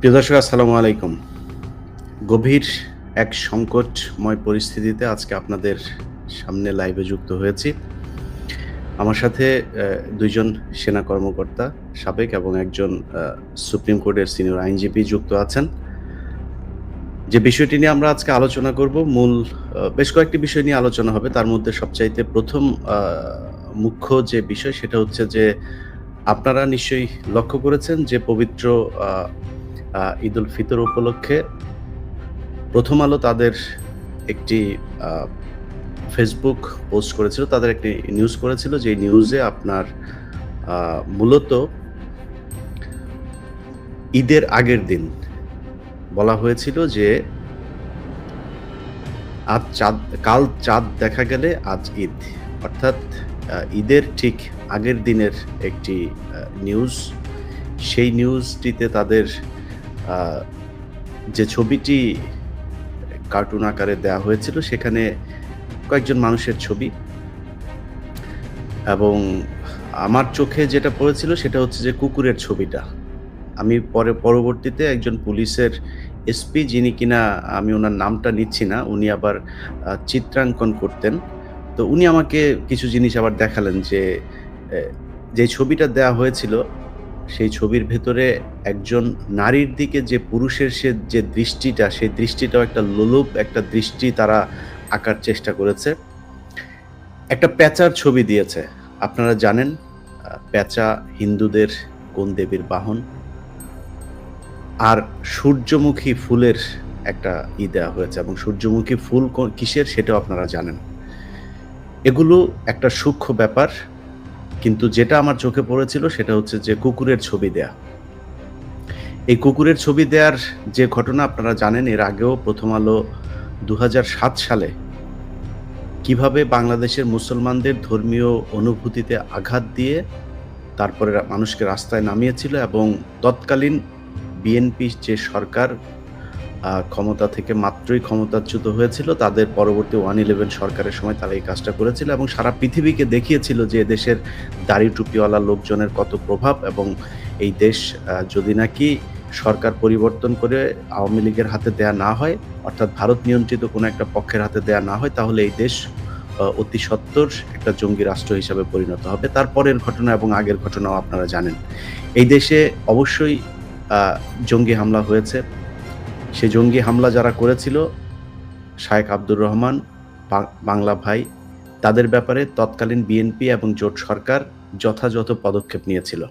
প্রিয় দর্শক, আসসালামু আলাইকুম। গভীর এক সংকটময় পরিস্থিতিতে আজকে আপনাদের সামনে লাইভে যুক্ত হয়েছি। আমার সাথে ২ জন সেনা কর্মকর্তা, সাবেক এবং একজন সুপ্রিম কোর্টের সিনিয়র আইনজীবী যুক্ত আছেন। যে বিষয়টি নিয়ে আমরা আজকে আলোচনা করব, মূল বেশ কয়েকটি বিষয় নিয়ে আলোচনা হবে। তার মধ্যে সবচাইতে ১ম মুখ্য যে বিষয় সেটা হচ্ছে যে, আপনারা নিশ্চয়ই লক্ষ্য করেছেন যে পবিত্র আ আ ঈদুল ফিতর উপলক্ষে প্রথম আলো তাদের একটি আ ফেসবুক পোস্ট করেছিল। তাদের একটি নিউজ করেছিল, যে নিউজে আপনার আ মূলত ঈদের আগের দিন বলা হয়েছিল যে, কাল চাঁদ দেখা গেলে আজ ঈদ। অর্থাৎ ঈদের ঠিক আগের দিনের একটি নিউজ। সেই নিউজটিতে তাদের আ যে ছবিটি কার্টুন আকারে দেয়া হয়েছিল, সেখানে কয়েকজন মানুষের ছবি, এবং আমার চোখে যেটা পড়েছিল সেটা হচ্ছে যে কুকুরের ছবিটা। আমি পরবর্তীতে একজন পুলিশের এসপি, যিনি কিনা, আমি উনার নামটা নিচ্ছি না, উনি আবার চিত্রাঙ্কন করতেন। তো উনি আমাকে কিছু জিনিস আবার দেখালেন যে, এ যে ছবিটা দেয়া হয়েছিল, সেই ছবির ভেতরে একজন নারীর দিকে যে পুরুষের যে দৃষ্টিটা, সেই দৃষ্টিটাও একটা লোলুপ একটা দৃষ্টি তারা আঁকার চেষ্টা করেছে। একটা পেঁচার ছবি দিয়েছে। আপনারা জানেন পেঁচা হিন্দুদের কোন দেবীর বাহন? আর সূর্যমুখী ফুলের একটা দেয়া হয়েছে, এবং সূর্যমুখী ফুল কিসের সেটাও আপনারা জানেন। এগুলো একটা সূক্ষ্ম ব্যাপার, কিন্তু যেটা আমার চোখে পড়েছিল সেটা হচ্ছে যে কুকুরের ছবি দেয়া। এই কুকুরের ছবি দেয়ার যে ঘটনা আপনারা জানেন, এর আগেও প্রথম আলো ২০০৭ সালে কিভাবে বাংলাদেশের মুসলমানদের ধর্মীয় অনুভূতিতে আঘাত দিয়ে তারপরে মানুষকে রাস্তায় নামিয়েছিল, এবং তৎকালীন বিএনপি যে সরকার ক্ষমতা থেকে মাত্রই ক্ষমতাচ্যুত হয়েছিল, তাদের পরবর্তী 1-11 সরকারের সময় তারা এই কাজটা করেছিল, এবং সারা পৃথিবীকে দেখিয়েছিল যে এদেশের দাড়ি টুপিওয়ালা লোকজনের কত প্রভাব, এবং এই দেশ যদি নাকি সরকার পরিবর্তন করে আওয়ামী লীগের হাতে দেয়া না হয়, অর্থাৎ ভারত নিয়ন্ত্রিত কোনো একটা পক্ষের হাতে দেয়া না হয়, তাহলে এই দেশ অতি সত্বর একটা জঙ্গি রাষ্ট্র হিসাবে পরিণত হবে। তারপরের ঘটনা এবং আগের ঘটনাও আপনারা জানেন। এই দেশে অবশ্যই জঙ্গি হামলা হয়েছে। সেই জঙ্গি হামলা যারা করেছিল, শায়েখ আব্দুর রহমান, বাংলা ভাই, তাদের ব্যাপারে তৎকালীন বিএনপি এবং জোট সরকার যথাযথ পদক্ষেপ নিয়েছিল,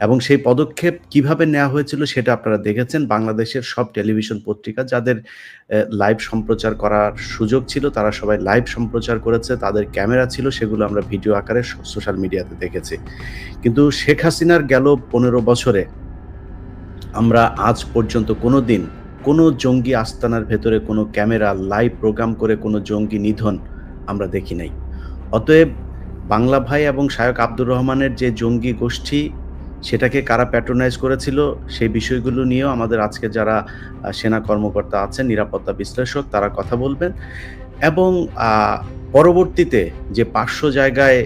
এবং সেই পদক্ষেপ কিভাবে নেওয়া হয়েছিল সেটা আপনারা দেখেছেন। বাংলাদেশের সব টেলিভিশন পত্রিকা, যাদের লাইভ সম্প্রচার করার সুযোগ ছিল, তারা সবাই লাইভ সম্প্রচার করেছে। তাদের ক্যামেরা ছিল, সেগুলো আমরা ভিডিও আকারে সোশ্যাল মিডিয়াতে দেখেছি। কিন্তু শেখ হাসিনার গেল ১৫ বছরে আমরা আজ পর্যন্ত কোনোদিন কোনো জঙ্গি আস্তানার ভেতরে কোনো ক্যামেরা লাইভ প্রোগ্রাম করে কোনো জঙ্গি নিধন আমরা দেখি নাই। অতএব বাংলা ভাই এবং শায়খ আব্দুর রহমানের যে জঙ্গি গোষ্ঠী, সেটাকে কারা প্যাট্রোনাইজ করেছিল, সেই বিষয়গুলো নিয়েও আমাদের আজকে যারা সেনা কর্মকর্তা আছেন, নিরাপত্তা বিশ্লেষক, তারা কথা বলবেন। এবং পরবর্তীতে যে ৫০০ জায়গায়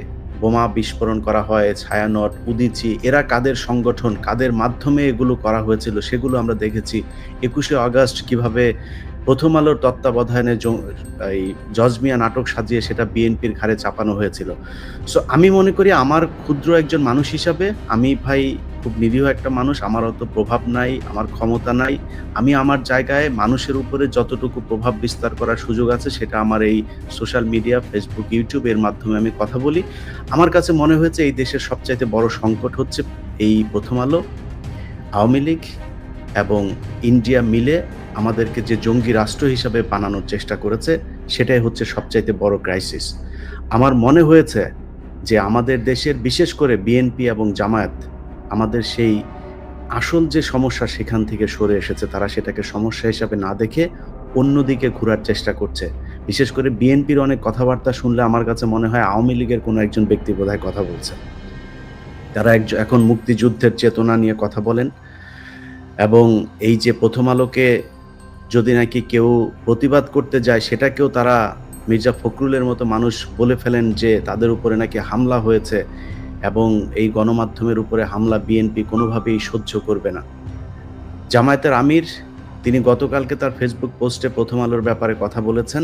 বোমা বিস্ফোরণ করা হয়, ছায়ানট, উদীচী, এরা কাদের সংগঠন, কাদের মাধ্যমে এগুলো করা হয়েছিল, সেগুলো আমরা দেখেছি। ২১শে আগস্ট কিভাবে প্রথম আলোর তত্ত্বাবধানে এই জজমিয়া নাটক সাজিয়ে সেটা বিএনপির ঘাড়ে চাপানো হয়েছিল। সো আমি মনে করি, আমার ক্ষুদ্র একজন মানুষ হিসাবে, আমি ভাই খুব নিরীহ একটা মানুষ, আমার অত প্রভাব নাই, আমার ক্ষমতা নাই। আমি আমার জায়গায় মানুষের উপরে যতটুকু প্রভাব বিস্তার করার সুযোগ আছে, সেটা আমার এই সোশ্যাল মিডিয়া, ফেসবুক, ইউটিউব এর মাধ্যমে আমি কথা বলি। আমার কাছে মনে হয়েছে এই দেশের সবচাইতে বড় সংকট হচ্ছে এই প্রথম আলো, আওয়ামী লীগ এবং ইন্ডিয়া মিলে আমাদেরকে যে জঙ্গি রাষ্ট্র হিসাবে বানানোর চেষ্টা করেছে, সেটাই হচ্ছে সবচাইতে বড় ক্রাইসিস। আমার মনে হয়েছে যে আমাদের দেশের, বিশেষ করে বিএনপি এবং জামায়াত, আমাদের সেই আসল যে সমস্যা সেখান থেকে সরে এসেছে। তারা সেটাকে সমস্যা হিসাবে না দেখে অন্যদিকে ঘুরার চেষ্টা করছে। বিশেষ করে বিএনপির অনেক কথাবার্তা শুনলে আমার কাছে মনে হয় আওয়ামী লীগের কোনো একজন ব্যক্তি বোধহয় কথা বলছে। তারা এখন মুক্তিযুদ্ধের চেতনা নিয়ে কথা বলেন, এবং এই যে প্রথম আলোকে যদি নাকি কেউ প্রতিবাদ করতে যায়, সেটাকেও তারা মির্জা ফখরুলের মতো মানুষ বলে ফেলেন যে তাদের উপরে নাকি হামলা হয়েছে, এবং এই গণমাধ্যমের উপরে হামলা বিএনপি কোনোভাবেই সহ্য করবে না। জামায়াতের আমির তিনি গতকালকে তার ফেসবুক পোস্টে প্রথম আলোর ব্যাপারে কথা বলেছেন।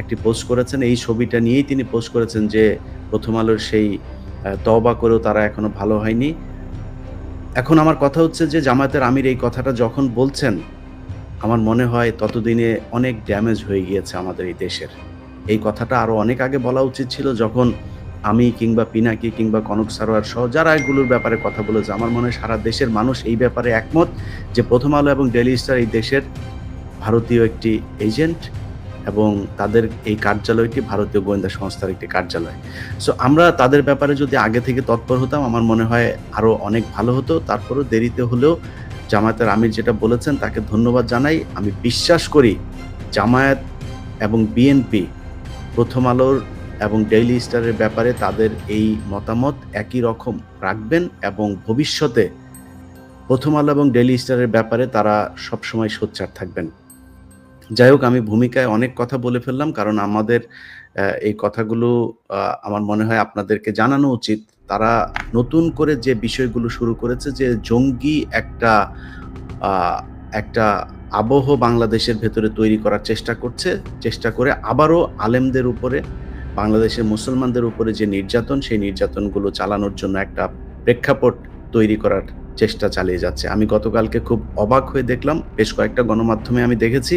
একটি পোস্ট করেছেন। এই ছবিটা নিয়েই তিনি পোস্ট করেছেন যে প্রথম আলোর সেই তওবা করেও তারা এখনো ভালো হয়নি। এখন আমার কথা হচ্ছে যে জামায়াতের আমির এই কথাটা যখন বলছেন, আমার মনে হয় ততদিনে অনেক ড্যামেজ হয়ে গিয়েছে আমাদের এই দেশের। এই কথাটা আরো অনেক আগে বলা উচিত ছিল, যখন আমি কিংবা পিনাকি কিংবা কনক সারোয়ার সহ যারা এগুলোর ব্যাপারে কথা বলেছে, আমার মনে হয় সারা দেশের মানুষ এই ব্যাপারে একমত যে প্রথম আলো এবং ডেইলি স্টার এই দেশের ভারতীয় একটি এজেন্ট এবং তাদের এই কার্যালয়টি ভারতীয় গোয়েন্দা সংস্থার একটি কার্যালয়। সো আমরা তাদের ব্যাপারে যদি আগে থেকে তৎপর হতাম, আমার মনে হয় আরো অনেক ভালো হতো। তারপরেও দেরিতে হলেও জামায়াতের আমির যেটা বলেছেন তাকে ধন্যবাদ জানাই। আমি বিশ্বাস করি জামায়াত এবং বিএনপি প্রথম আলোর এবং ডেইলি স্টারের ব্যাপারে তাদের এই মতামত একই রকম রাখবেন এবং ভবিষ্যতে প্রথম আলো এবং ডেইলি স্টারের ব্যাপারে তারা সবসময় সোচ্চার থাকবেন। যাই হোক, আমি ভূমিকায় অনেক কথা বলে ফেললাম, কারণ আমাদের এই কথাগুলো আমার মনে হয় আপনাদেরকে জানানো উচিত। তারা নতুন করে যে বিষয়গুলো শুরু করেছে, যে জঙ্গি একটা আবহ বাংলাদেশের ভেতরে তৈরি করার চেষ্টা করে আবারও আলেমদের উপরে, বাংলাদেশের মুসলমানদের উপরে যে নির্যাতন, সেই নির্যাতনগুলো চালানোর জন্য একটা প্রেক্ষাপট তৈরি করার চেষ্টা চালিয়ে যাচ্ছে। আমি গতকালকে খুব অবাক হয়ে দেখলাম, বেশ কয়েকটা গণমাধ্যমে আমি দেখেছি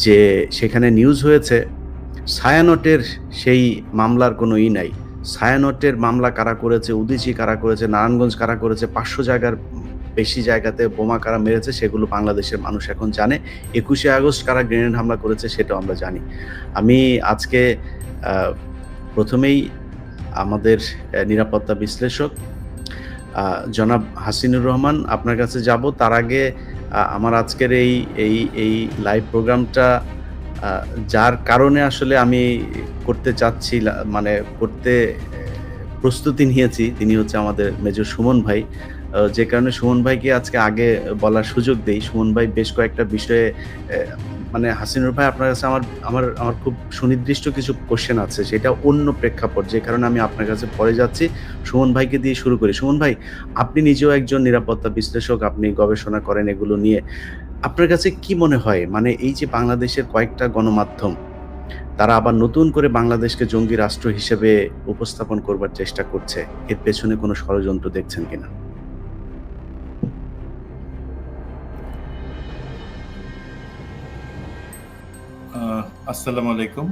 যে সেখানে নিউজ হয়েছে ছায়ানটের সেই মামলার কোনো নাই। ছায়ানটের মামলা কারা করেছে, উদীচী কারা করেছে, নারায়ণগঞ্জ কারা করেছে, ৫০০ জায়গার বেশি জায়গাতে বোমা কারা মেরেছে সেগুলো বাংলাদেশের মানুষ এখন জানে। ২১শে আগস্ট কারা গ্রেনেড হামলা করেছে সেটাও আমরা জানি। আমি আজকে প্রথমেই আমাদের নিরাপত্তা বিশ্লেষক জনাব হাসিনুর রহমান আপনার কাছে যাব। তার আগে আমার আজকের এই লাইভ প্রোগ্রামটা যার কারণে আসলে আমি করতে চাচ্ছি, মানে করতে প্রস্তুতি নিয়েছি, তিনি হচ্ছে আমাদের মেজর সুমন ভাই। যে কারণে সুমন ভাইকে আজকে আগে বলার সুযোগ দেই। সুমন ভাই বেশ কয়েকটা বিষয়ে, মানে হাসিনুর ভাই আপনার কাছে আমার খুব সুনির্দিষ্ট কিছু কোশ্চেন আছে, সেটা অন্য প্রেক্ষাপট, যে কারণে আমি আপনার কাছে পরে যাচ্ছি। সুমন ভাইকে দিয়ে শুরু করি। সুমন ভাই, আপনি নিজেও একজন নিরাপত্তা বিশ্লেষক, আপনি গবেষণা করেন এগুলো নিয়ে। আপনার কাছে কি মনে হয়, মানে এই যে বাংলাদেশের কয়েকটা গণমাধ্যম তারা আবার নতুন করে বাংলাদেশকে জঙ্গি রাষ্ট্র হিসেবে উপস্থাপন করবার চেষ্টা করছে, এর পেছনে কোনো ষড়যন্ত্র দেখছেন কিনা? আসসালামু আলাইকুম।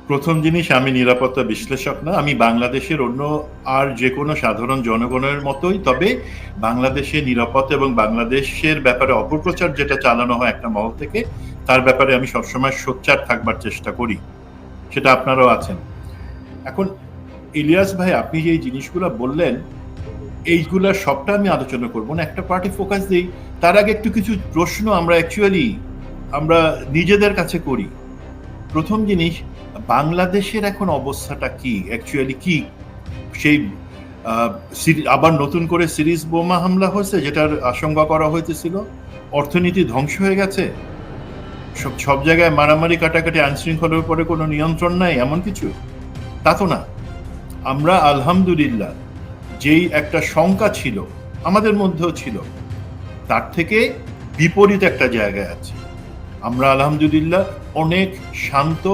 প্রথম জিনিস, আমি নিরাপত্তা বিশ্লেষক না, আমি বাংলাদেশের অন্য আর যে কোনো সাধারণ জনগণের মতোই, তবে বাংলাদেশে নিরাপত্তা এবং বাংলাদেশের ব্যাপারে অপপ্রচার যেটা চালানো হয় একটা মহল থেকে, তার ব্যাপারে আমি সবসময় সোচ্চার থাকবার চেষ্টা করি। সেটা আপনারাও আছেন। এখন ইলিয়াস ভাই, আপনি যে এই জিনিসগুলো বললেন, এইগুলা সবটা আমি আলোচনা করবো না, একটা পার্টি ফোকাস দিই। তার আগে একটু কিছু প্রশ্ন আমরা নিজেদের কাছে করি। প্রথম জিনিস, বাংলাদেশের এখন অবস্থাটা কি, অ্যাকচুয়ালি কি? সেই আবার নতুন করে সিরিজ বোমা হামলা হয়েছে, যেটার আশঙ্কা করা হইতেছিল। অর্থনীতি ধ্বংস হয়ে গেছে, সব জায়গায় মারামারি কাটাকাটি, আইনশৃঙ্খলার উপরে কোনো নিয়ন্ত্রণ নাই, এমন কিছু তা তো না। আমরা আলহামদুলিল্লাহ, যেই একটা শঙ্কা ছিল আমাদের মধ্যেও ছিল, তার থেকে বিপরীত একটা জায়গায় আছে। আমরা আলহামদুলিল্লাহ অনেক শান্ত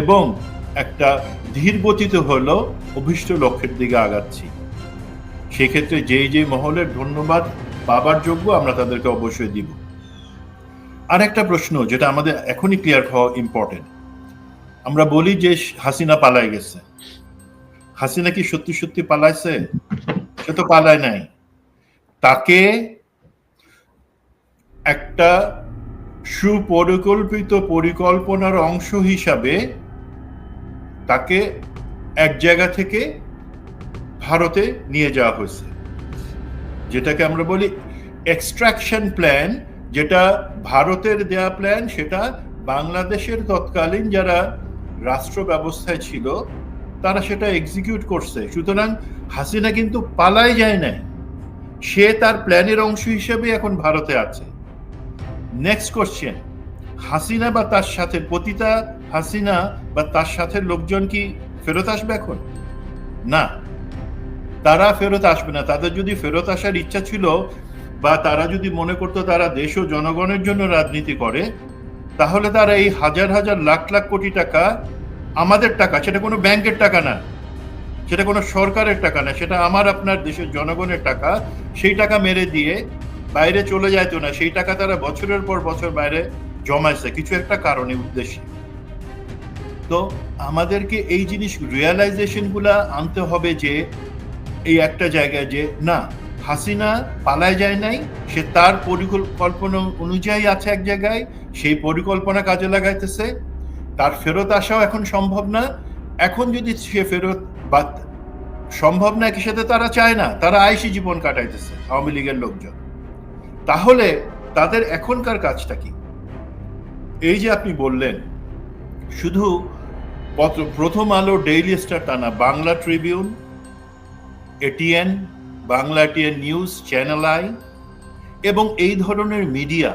এবং একটা ধীর গতিতে হলেও অভিষ্ট লক্ষ্যের দিকে আগাচ্ছি। সেক্ষেত্রে যেই মহলের ধন্যবাদ পাবার যোগ্য, আমরা তাদেরকে অবশ্যই দিব। আর একটা প্রশ্ন যেটা আমাদের এখনই ক্লিয়ার হওয়া ইম্পর্টেন্ট, আমরা বলি যে হাসিনা পালায় গেছে। হাসিনা কি সত্যি সত্যি পালাইছে? সে তো পালায় নাই। তাকে একটা সুপরিকল্পিত পরিকল্পনার অংশ হিসাবে তাকে এক জায়গা থেকে ভারতে নিয়ে যাওয়া হয়েছে, যেটাকে আমরা বলি এক্সট্রাকশন প্ল্যান। যেটা ভারতের দেয়া প্ল্যান, সেটা বাংলাদেশের তৎকালীন যারা রাষ্ট্র ব্যবস্থায় ছিল তারা সেটা এক্সিকিউট করছে। সুতরাং হাসিনা কিন্তু পালায় যায় নাই, সে তার প্ল্যানের অংশ হিসেবে এখন ভারতে আছে। নেক্সট কোশ্চেন, হাসিনা বা তার সাথে পতিতা হাসিনা বা তার সাথে লোকজন কি ফেরত আসবে এখন? না, তারা ফেরত আসবে না। তাদের যদি ফেরত আসার ইচ্ছা ছিল, বা তারা যদি মনে করতো তারা দেশ ও জনগণের জন্য রাজনীতি করে, তাহলে তারা এই হাজার হাজার লাখ লাখ কোটি টাকা আমাদের টাকা, সেটা কোনো ব্যাংকের টাকা না, সেটা কোনো সরকারের টাকা না, সেটা আমার আপনার দেশের জনগণের টাকা, সেই টাকা মেরে দিয়ে বাইরে চলে যাইতো না, সেই টাকা তারা বছরের পর বছর বাইরে জমাইছে কিছু একটা কারণে, উদ্দেশ্যে। তো আমাদেরকে এই জিনিস রিয়েলাইজেশন গুলা আনতে হবে যে এই একটা জায়গায় যে না, হাসিনা পালায় যায় নাই, সে তার পরিকল্পনা অনুযায়ী আছে এক জায়গায়, সেই পরিকল্পনা কাজে লাগাইতেছে, তার ফেরত আসাও এখন সম্ভব না। এখন যদি সে ফেরত বা সম্ভব না, একই সাথে তারা চায় না, তারা আইসি জীবন কাটাইতেছে আওয়ামী লীগের লোকজন, তাহলে তাদের এখনকার কাজটা কি? এই যে আপনি বললেন শুধু প্রথম আলো, ডেইলি স্টার তা না, Bangla Tribune, ATN, Bangla ATN news, channel I এবং এই ধরনের মিডিয়া,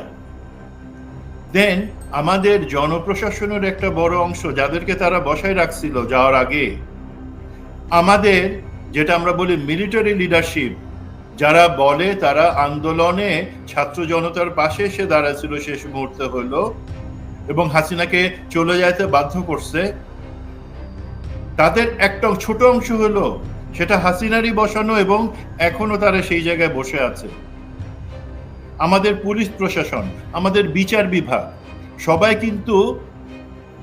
দেন আমাদের জনপ্রশাসনের একটা বড় অংশ যাদেরকে তারা বসায় রাখছিল যাওয়ার আগে, আমাদের যেটা আমরা বলি মিলিটারি লিডারশিপ, যারা বলে তারা আন্দোলনে ছাত্র জনতার পাশে এসে দাঁড়াছিল শেষ মুহূর্তে হলো এবং হাসিনাকে চলে যেতে বাধ্য করছে, তাদের একটা ছোট অংশ হলো সেটা হাসিনারই বসানো এবং এখনো তারা সেই জায়গায় বসে আছে। আমাদের পুলিশ প্রশাসন, আমাদের বিচার বিভাগ, সবাই কিন্তু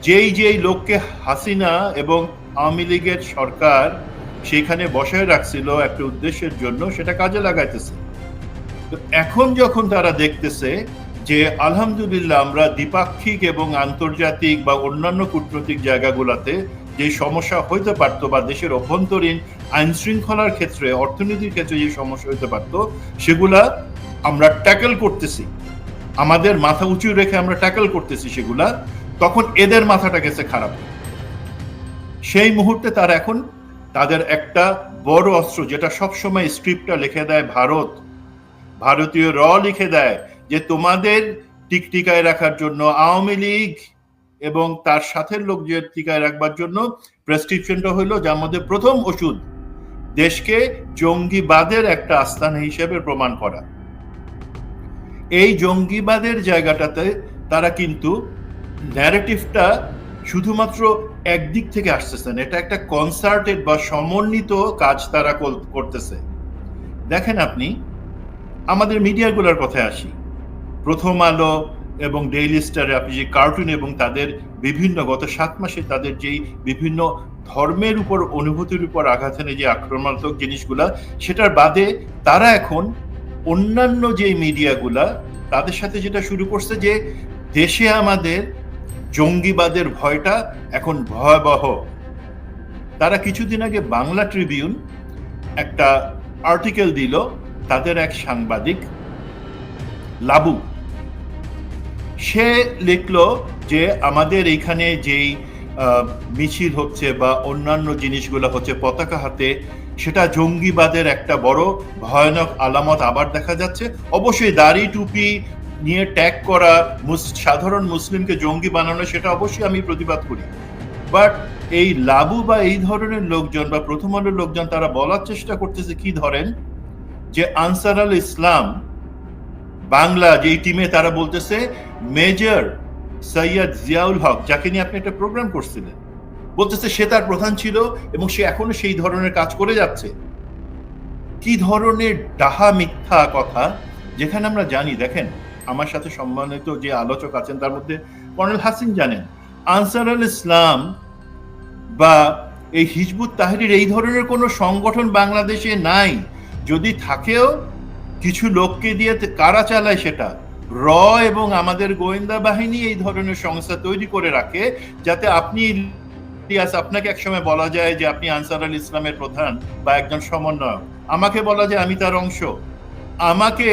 যেই লোককে হাসিনা এবং আওয়ামী লীগের সরকার সেখানে বসায় রাখছিল একটা উদ্দেশ্যের জন্য, সেটা কাজে লাগাইতেছে। তো এখন যখন তারা দেখতেছে যে আলহামদুলিল্লাহ আমরা দ্বিপাক্ষিক এবং আন্তর্জাতিক বা অন্যান্য কূটনৈতিক জায়গাগুলোতে যে সমস্যা হইতে পারতো বা দেশের অভ্যন্তরীণ আইন শৃঙ্খলার ক্ষেত্রে, অর্থনীতির ক্ষেত্রে যে সমস্যা হইতে পারতো, সেগুলা আমরা ট্যাকেল করতেছি, আমাদের মাথা উঁচু রেখে আমরা ট্যাকেল করতেছি সেগুলা, তখন এদের মাথাটা গেছে খারাপ। সেই মুহূর্তে তারা এখন তাদের একটা বড় অস্ত্র, যেটা সবসময় স্ক্রিপ্টটা লিখে দেয় ভারতীয় লিখে দেয় যে তোমাদের টিকটিকায় রাখার জন্য আওয়ামী লীগ এবং তার সাথে লোকদের টিকায় রাখবার জন্য প্রেসক্রিপশনটা হইলো, যার মধ্যে প্রথম ওষুধ দেশকে জঙ্গিবাদের একটা আস্থান হিসেবে প্রমাণ করা। এই জঙ্গিবাদের জায়গাটাতে তারা কিন্তু ন্যারেটিভটা শুধুমাত্র একদিক থেকে আসতেছে না, এটা একটা কনসার্টেড বা সমন্বিত কাজ তারা করতেছে। দেখেন আপনি আমাদের মিডিয়াগুলোর কথায় আসি, প্রথম আলো এবং ডেইলি স্টারে আপনি যে কার্টুন এবং তাদের বিভিন্ন গত 7 মাসে তাদের যেই বিভিন্ন ধর্মের উপর, অনুভূতির উপর আঘাত এনে যে আক্রমণাত্মক জিনিসগুলা, সেটার বাদে তারা এখন অন্যান্য যে মিডিয়াগুলা তাদের সাথে যেটা শুরু করছে যে দেশে আমাদের জঙ্গিবাদের ভয়টা এখন ভয়াবহ। তারা কিছুদিন আগে বাংলা ট্রিবিউন একটা আর্টিকেল দিল, তাদের এক সাংবাদিক লাবু, সে লিখলো যে আমাদের এইখানে যেই মিছিল হচ্ছে বা অন্যান্য জিনিসগুলো হচ্ছে পতাকা হাতে, সেটা জঙ্গিবাদের একটা বড় ভয়ানক আলামত আবার দেখা যাচ্ছে। অবশ্যই দাড়ি টুপি নিয়ে ট্যাগ করা সাধারণ মুসলিমকে জঙ্গি বানানো, সেটা অবশ্যই আমি প্রতিবাদ করি, বাট এই লাবু বা এই ধরনের লোকজন বা প্রথম আলোর লোকজন তারা বলার চেষ্টা করতেছে কি, ধরেন যে আনসার আল ইসলাম বাংলা যেই টিমে, তারা বলতেছে মেজর সৈয়দ জিয়াউল হক, যাকে নিয়ে আপনি একটা প্রোগ্রাম করছিলেন, বলতেছে সে তার প্রধান ছিল এবং সে এখনো সেই ধরনের কাজ করে যাচ্ছে। কি ধরনের ডাহা মিথ্যা কথা, যেখানে আমরা জানি, দেখেন আমার সাথে সম্মানিত যে আলোচক আছেন তার মধ্যে কর্নেল হাসিন জানেন, আনসার আল ইসলাম বা এই হিজবুত তাহরির এই ধরনের কোনো সংগঠন বাংলাদেশে নাই। যদি থাকেও কিছু লোককে দিয়ে কারা চালায় সেটা এবং আমাদের গোয়েন্দা বাহিনী এই ধরনের সংস্থা তৈরি করে রাখে, যাতে আপনি আপনাকে একসময় বলা যায় যে আপনি আনসার আল ইসলামের প্রধান বা একজন সমন্বয়ক, আমাকে বলা যায় আমি তার অংশ, আমাকে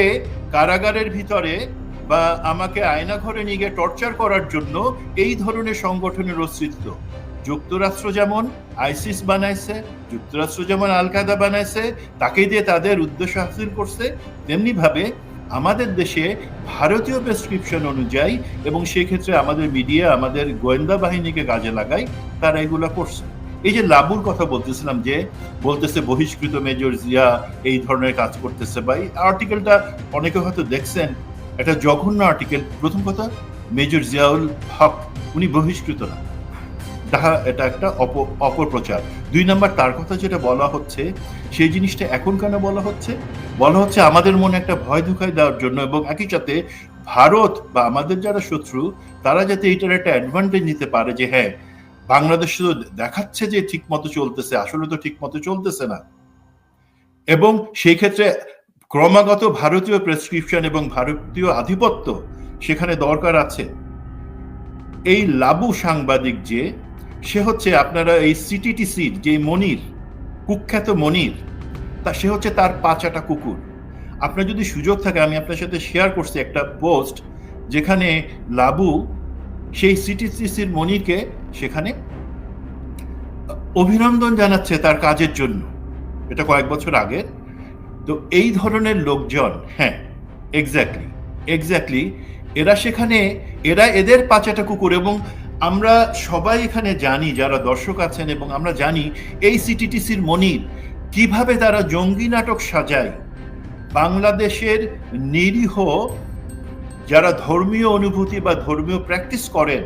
কারাগারের ভিতরে বা আমাকে আয়নাঘরে নিয়ে গিয়ে টর্চার করার জন্য এই ধরনের সংগঠনের অস্তিত্ব। যুক্তরাষ্ট্র যেমন আইসিস বানাইছে, যুক্তরাষ্ট্র যেমন আল কায়দা বানাইছে, তাকে দিয়ে তাদের উদ্দেশ্য হাসিল করছে, তেমনি ভাবে আমাদের দেশে ভারতীয় প্রেসক্রিপশন অনুযায়ী এবং সেক্ষেত্রে আমাদের মিডিয়া, আমাদের গোয়েন্দা বাহিনীকে কাজে লাগাই, তারা এগুলো করছে। এই যে লাবুর কথা বলতেছিলাম, যে বলতেছে বহিষ্কৃত মেজর জিয়া এই ধরনের কাজ করতেছে, বা এই আর্টিকেলটা অনেকে হয়তো দেখছেন, একটা জঘন্য আর্টিকেল। প্রথম কথা, মেজর জিয়াউল হক উনি বহিষ্কৃত না, তাহা এটা একটা অপপ্রচার। 2 নাম্বার, তার কথা যেটা বলা হচ্ছে সেই জিনিসটা এখন কেন বলা হচ্ছে? বলা হচ্ছে আমাদের মনে একটা ভয় ধুকাই দেওয়ার জন্য, এবং একই সাথে ভারত বা আমাদের যারা শত্রু তারা যাতে এটার একটা অ্যাডভান্টেজ নিতে পারে, যে হ্যাঁ বাংলাদেশ তো দেখাচ্ছে যে ঠিক মতো চলতেছে, আসলে তো ঠিক মতো চলতেছে না। এবং সেই ক্ষেত্রে ক্রমাগত ভারতীয় প্রেসক্রিপশন এবং ভারতীয় আধিপত্য সেখানে দরকার আছে। এই লাবু সাংবাদিক যে, সে হচ্ছে আপনারা এই সিটিটিসির যে মনির, কুখ্যাত মনির, তা সে হচ্ছে তার 5টা কুকুর। আপনার যদি সুযোগ থাকে, আমি আপনার সাথে শেয়ার করছি একটা পোস্ট, যেখানে লাবু সেই সিটিটিসির মনিরকে সেখানে অভিনন্দন জানাচ্ছে তার কাজের জন্য। এটা কয়েক বছর আগে। তো এই ধরনের লোকজন, হ্যাঁ এক্স্যাক্টলি এরা সেখানে, এরা এদের 5টা কুকুর। এবং আমরা সবাই এখানে জানি, যারা দর্শক আছেন, এবং আমরা জানি এই সিটিটিসির মনির কিভাবে তারা জঙ্গি নাটক সাজায় বাংলাদেশের নিরীহ যারা ধর্মীয় অনুভূতি বা ধর্মীয় প্র্যাকটিস করেন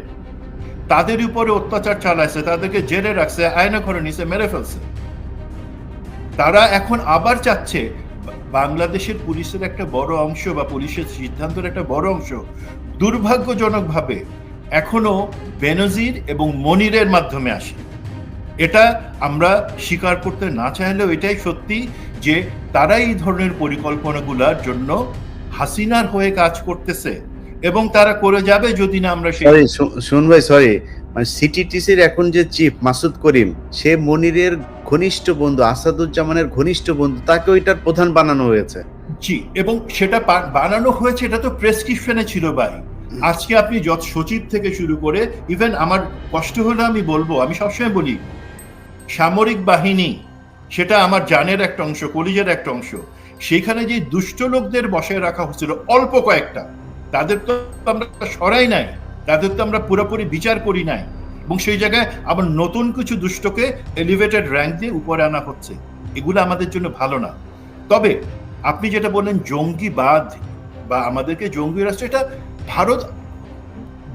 তাদের উপরে অত্যাচার চালাইছে, তাদেরকে জেলে রাখছে, আয়না ঘরে নিচে মেরে ফেলছে। তারা এখন আবার চাচ্ছে বাংলাদেশের পুলিশের একটা বড় অংশ বা পুলিশের সিদ্ধান্তের একটা বড় অংশ দুর্ভাগ্যজনকভাবে এখনো বেনজির এবং মনিরের মাধ্যমে আসে। এটা আমরা স্বীকার করতে না চাইলেও এটাই সত্যি যে তারা এই ধরনের পরিকল্পনাগুলোর জন্য হাসিনার হয়ে কাজ করতেছে, এবং তারা করে যাবে যদি না আমরা সরি শুন ভাই, সরি, মানে সিটিটিসির এখন যে চিফ মাসুদ করিম, সে মনিরের ঘনিষ্ঠ বন্ধু, আসাদুজ্জামানের ঘনিষ্ঠ বন্ধু, তাকে ওইটার প্রধান বানানো হয়েছে। জি, এবং সেটা বানানো হয়েছে, এটা তো প্রেসক্রিপশনে ছিল ভাই। আজকে আপনি যত সচিব থেকে শুরু করে, ইভেন আমার কষ্ট হলে আমি বলবো, আমি সবসময় বলি সামরিক বাহিনী সেটা আমার জানের একটা অংশ, কলিজের একটা অংশ। সেখানে যে দুষ্ট লোকদের বসায় রাখা হচ্ছিল অল্প কয়েকটা, তাদের তো আমরা সরাই নাই, তাদের তো আমরা পুরোপুরি বিচার করি নাই, এবং সেই জায়গায় আবার নতুন কিছু দুষ্টকে এলিভেটেড র্যাঙ্ক দিয়ে উপরে আনা হচ্ছে। এগুলো আমাদের জন্য ভালো না। তবে আপনি যেটা বললেন জঙ্গিবাদ বা আমাদেরকে জঙ্গি রাষ্ট্র, এটা ভারত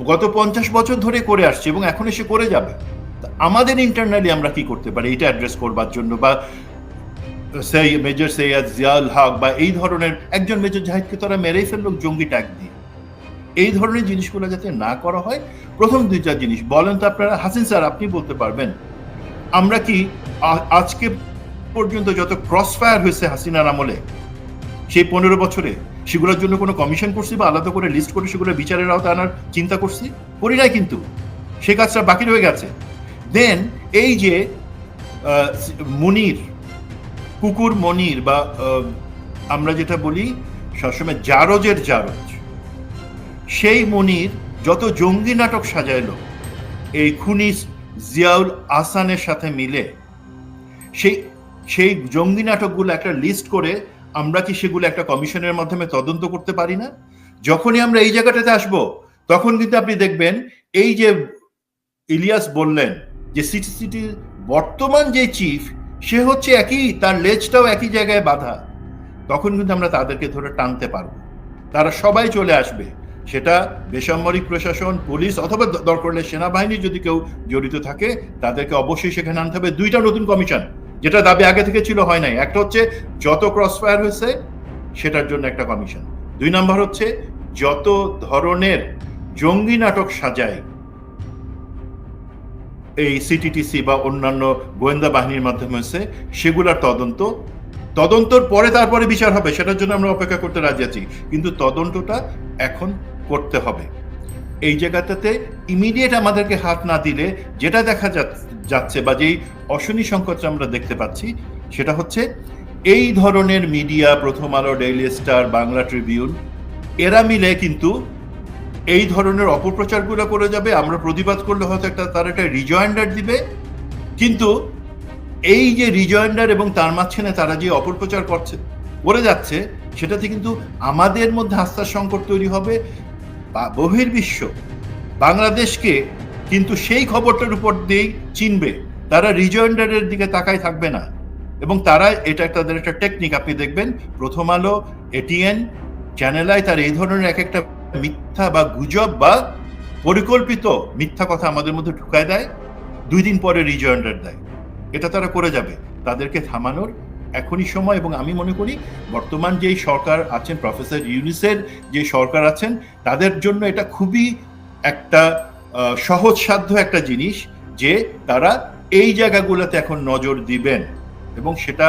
গত 50 বছর ধরে করে আসছে এবং এখন এসে করে যাবে। আমাদের ইন্টারনালি আমরা কি করতে পারি এটা অ্যাড্রেস করবার জন্য, বা মেজর সৈয়দ জিয়াউল হক বা এই ধরনের একজন মেজর জাহিদকে তারা মেরেই ফেললো জঙ্গি ট্যাগ দিয়ে। এই ধরনের জিনিসগুলো যাতে না করা হয়, প্রথম 2টা জিনিস বলেন তো আপনারা। হাসিন স্যার, আপনি বলতে পারবেন আমরা কি আজকে পর্যন্ত যত ক্রস ফায়ার হয়েছে হাসিনার আমলে সেই 15 বছরে, সেগুলোর জন্য কোনো কমিশন করছি বা আলাদা করে লিস্ট করে সেগুলো বিচারের আওতায় আনার চিন্তা করছি? করি নাই, কিন্তু সে কাজটা বাকি রয়ে গেছে। দেন এই যে মুনির, কুকুর মনির, বা আমরা যেটা বলি সবসময় জারজের জারজ, সেই মনির যত জঙ্গি নাটক সাজাইল এই খুনি জিয়াউল আহসানের সাথে মিলে, সেই জঙ্গি নাটকগুলো একটা লিস্ট করে আমরা কি সেগুলো একটা কমিশনের মাধ্যমে তদন্ত করতে পারি না? যখনই আমরা এই জায়গাটাতে আসব, তখন কিন্তু আপনি দেখবেন এই যে ইলিয়াস বললেন যে সিটি বর্তমান যে চিফ, সে হচ্ছে একই, তার লেজটাও একই জায়গায় বাঁধা। তখন কিন্তু আমরা তাদেরকে ধরে টানতে পারবো, তারা সবাই চলে আসবে। সেটা বেসামরিক প্রশাসন, পুলিশ, অথবা দরকার হলে সেনাবাহিনী যদি কেউ জড়িত থাকে তাদেরকে অবশ্যই সেখানে আনতে হবে। 2টা নতুন কমিশন, যেটা দাবি আগে থেকে ছিল, হয় নাই। একটা হচ্ছে যত ক্রস ফায়ার হয়েছে সেটার জন্য একটা কমিশন। 2 নাম্বার হচ্ছে যত ধরনের জঙ্গি নাটক সাজায় এই সিটিটিসি বা অন্যান্য গোয়েন্দা বাহিনীর মাধ্যমে হয়েছে, সেগুলার তদন্তর পরে তারপরে বিচার হবে, সেটার জন্য আমরা অপেক্ষা করতে রাজি আছি, কিন্তু তদন্তটা এখন করতে হবে। এই জায়গাটাতে ইমিডিয়েট আমাদেরকে হাত না দিলে যেটা দেখা যাচ্ছে বা যেই অশনি সংকট আমরা দেখতে পাচ্ছি, সেটা হচ্ছে এই ধরনের মিডিয়া, প্রথম আলো, ডেইলি স্টার, বাংলা ট্রিবিউন, এরা মিলে কিন্তু এই ধরনের অপপ্রচারগুলো করে যাবে। আমরা প্রতিবাদ করলে হয়তো তার একটা রিজয়েন্ডার দিবে, কিন্তু এই যে রিজয়েন্ডার এবং তার মাঝখানে তারা যে অপপ্রচার করে যাচ্ছে, সেটাতে কিন্তু আমাদের মধ্যে আস্থার সংকট তৈরি হবে। বহির্বিশ্ব বাংলাদেশকে কিন্তু সেই খবরটার উপর দিয়েই চিনবে তারা রিজয়েন্ডারের দিকে তাকাই থাকবে না, এবং তারা এটা তাদের একটা টেকনিক। আপনি দেখবেন প্রথম আলো, এটিএন, চ্যানেল আই তার এই ধরনের এক একটা মিথ্যা বা গুজব বা পরিকল্পিত মিথ্যা কথা আমাদের মধ্যে ঢুকায় দেয়, 2 দিন পরে রিজয়েন্ডার দেয়। এটা তারা করে যাবে। তাদেরকে থামানোর এখনই সময়। এবং আমি মনে করি বর্তমান যেই সরকার আছেন, প্রফেসর ইউনূসের যে সরকার আছেন, তাদের জন্য এটা খুবই একটা সহজসাধ্য একটা জিনিস যে তারা এই জায়গাগুলোতে এখন নজর দিবেন, এবং সেটা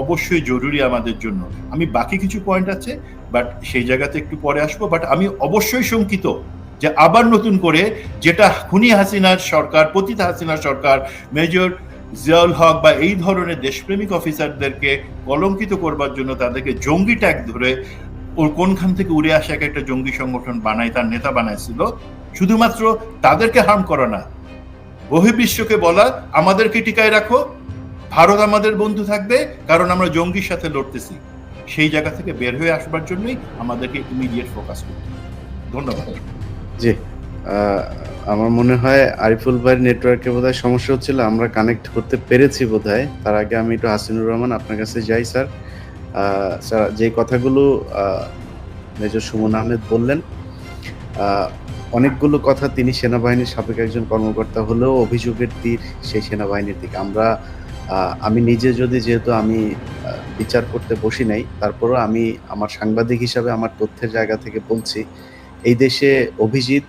অবশ্যই জরুরি আমাদের জন্য। আমি বাকি কিছু পয়েন্ট আছে, বাট সেই জায়গাতে একটু পরে আসবো। বাট আমি অবশ্যই শঙ্কিত যে আবার নতুন করে যেটা খুনি হাসিনার সরকার, পতিত হাসিনার সরকার, মেজর জিয়াউল হক বা এই ধরনের দেশপ্রেমিক অফিসারদেরকে কলঙ্কিত করবার জন্য তাদেরকে জঙ্গি ট্যাগ ধরে ওর কোনখান থেকে উড়ে আসা একটা জঙ্গি সংগঠন বানায়, তার নেতা বানাইছিল, শুধুমাত্র তাদেরকে হার্ম করা না, বহির্বিশ্বকে বলা আমাদেরকে টিকায় রাখো, ভারত আমাদের বন্ধু থাকবে কারণ আমরা জঙ্গির সাথে লড়তেছি। সেই জায়গা থেকে বের হয়ে আসবার জন্যই আমাদেরকে ইমিডিয়েট ফোকাস করতে হবে। ধন্যবাদ। জি, আমার মনে হয় আরিফুল ভাইয়ের নেটওয়ার্কে বোধহয় সমস্যা হচ্ছিল, আমরা কানেক্ট করতে পেরেছি বোধহয়। তার আগে আমি একটু হাসিনুর রহমান আপনার কাছে যাই। স্যার, স্যার যে কথাগুলো মেজর সুমন আহমেদ বললেন, অনেকগুলো কথা, তিনি সেনাবাহিনীর সাবেক একজন কর্মকর্তা হলেও অভিযোগের তীর সেই সেনাবাহিনীর দিকে। আমি নিজে যদি, যেহেতু আমি বিচার করতে বসি নাই, তারপরও আমি আমার সাংবাদিক হিসাবে আমার তথ্যের জায়গা থেকে বলছি, এই দেশে অভিজিৎ,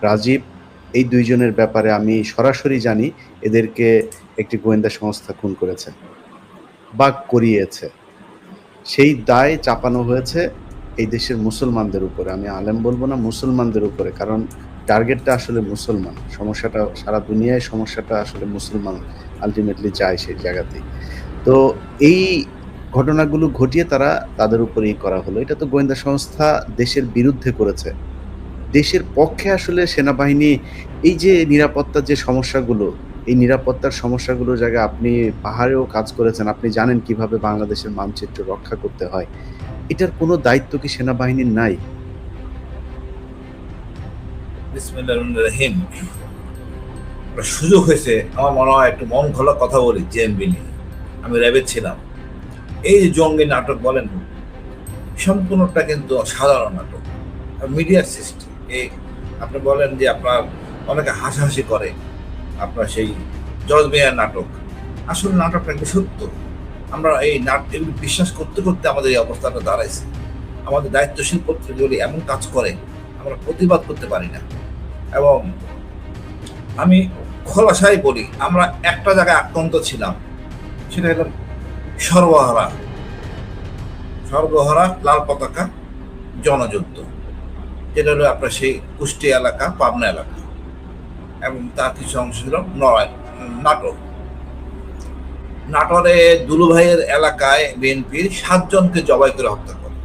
রাজীব, এই 2 জনের ব্যাপারে আমি সরাসরি জানি এদেরকে একটি গোয়েন্দা সংস্থা খুন করেছে বা করিয়েছে। সেই দায় চাপানো হয়েছে এই দেশের মুসলমানদের উপরে। আমি আলেম বলবো না, মুসলমানদের উপরে, কারণ টার্গেটটা আসলে মুসলমান। সমস্যাটা সারা দুনিয়ায়, সমস্যাটা আসলে মুসলমান আলটিমেটলি যায় সেই জায়গাতেই। তো এই ঘটনাগুলো ঘটিয়ে তাদের উপরেই করা হলো। এটা তো গোয়েন্দা সংস্থা দেশের বিরুদ্ধে করেছে। দেশের পক্ষে আসলে সেনাবাহিনী, এই যে নিরাপত্তার যে সমস্যাগুলো, এই নিরাপত্তার সমস্যাগুলোর জায়গায় আপনি পাহাড়েও কাজ করেছেন, আপনি জানেন কিভাবে বাংলাদেশের মানচিত্র রক্ষা করতে হয়। এটার কোনো দায়িত্ব কি সেনাবাহিনীর নাই? বিসমিল্লাহির সুযোগ হয়েছে, আমার মনে হয় একটু মন খোলা কথা বলি জেএমবি নিয়ে। আমি র্যাবে ছিলাম। এই যে জঙ্গি নাটক বলেন, সম্পূর্ণটা কিন্তু সাধারণ নাটক, মিডিয়ার সৃষ্টি। এই আপনি বলেন যে আপনার অনেকে হাসাহাসি করে আপনার সেই জজ মিয়ার নাটক, আসলে নাটকটা একটু সত্য। আমরা এই এগুলি বিশ্বাস করতে করতে আমাদের এই অবস্থাটা দাঁড়াইছে। আমাদের দায়িত্বশীল পত্রিকাগুলি এমন কাজ করে, আমরা প্রতিবাদ করতে পারি না। এবং আমি খোলাসাই বলি, আমরা একটা জায়গায় আক্রান্ত ছিলাম, সেটা হলো সর্বহারা লাল পতাকা জনযুদ্ধ, যেটা হলো আপনার সেই কুষ্টিয়া এলাকা, পাবনা এলাকা, এবং তার কিছু অংশ ছিল নাটোরে দুলুভাইয়ের এলাকায় বিএনপির 7 জনকে জবাই করে হত্যা করে।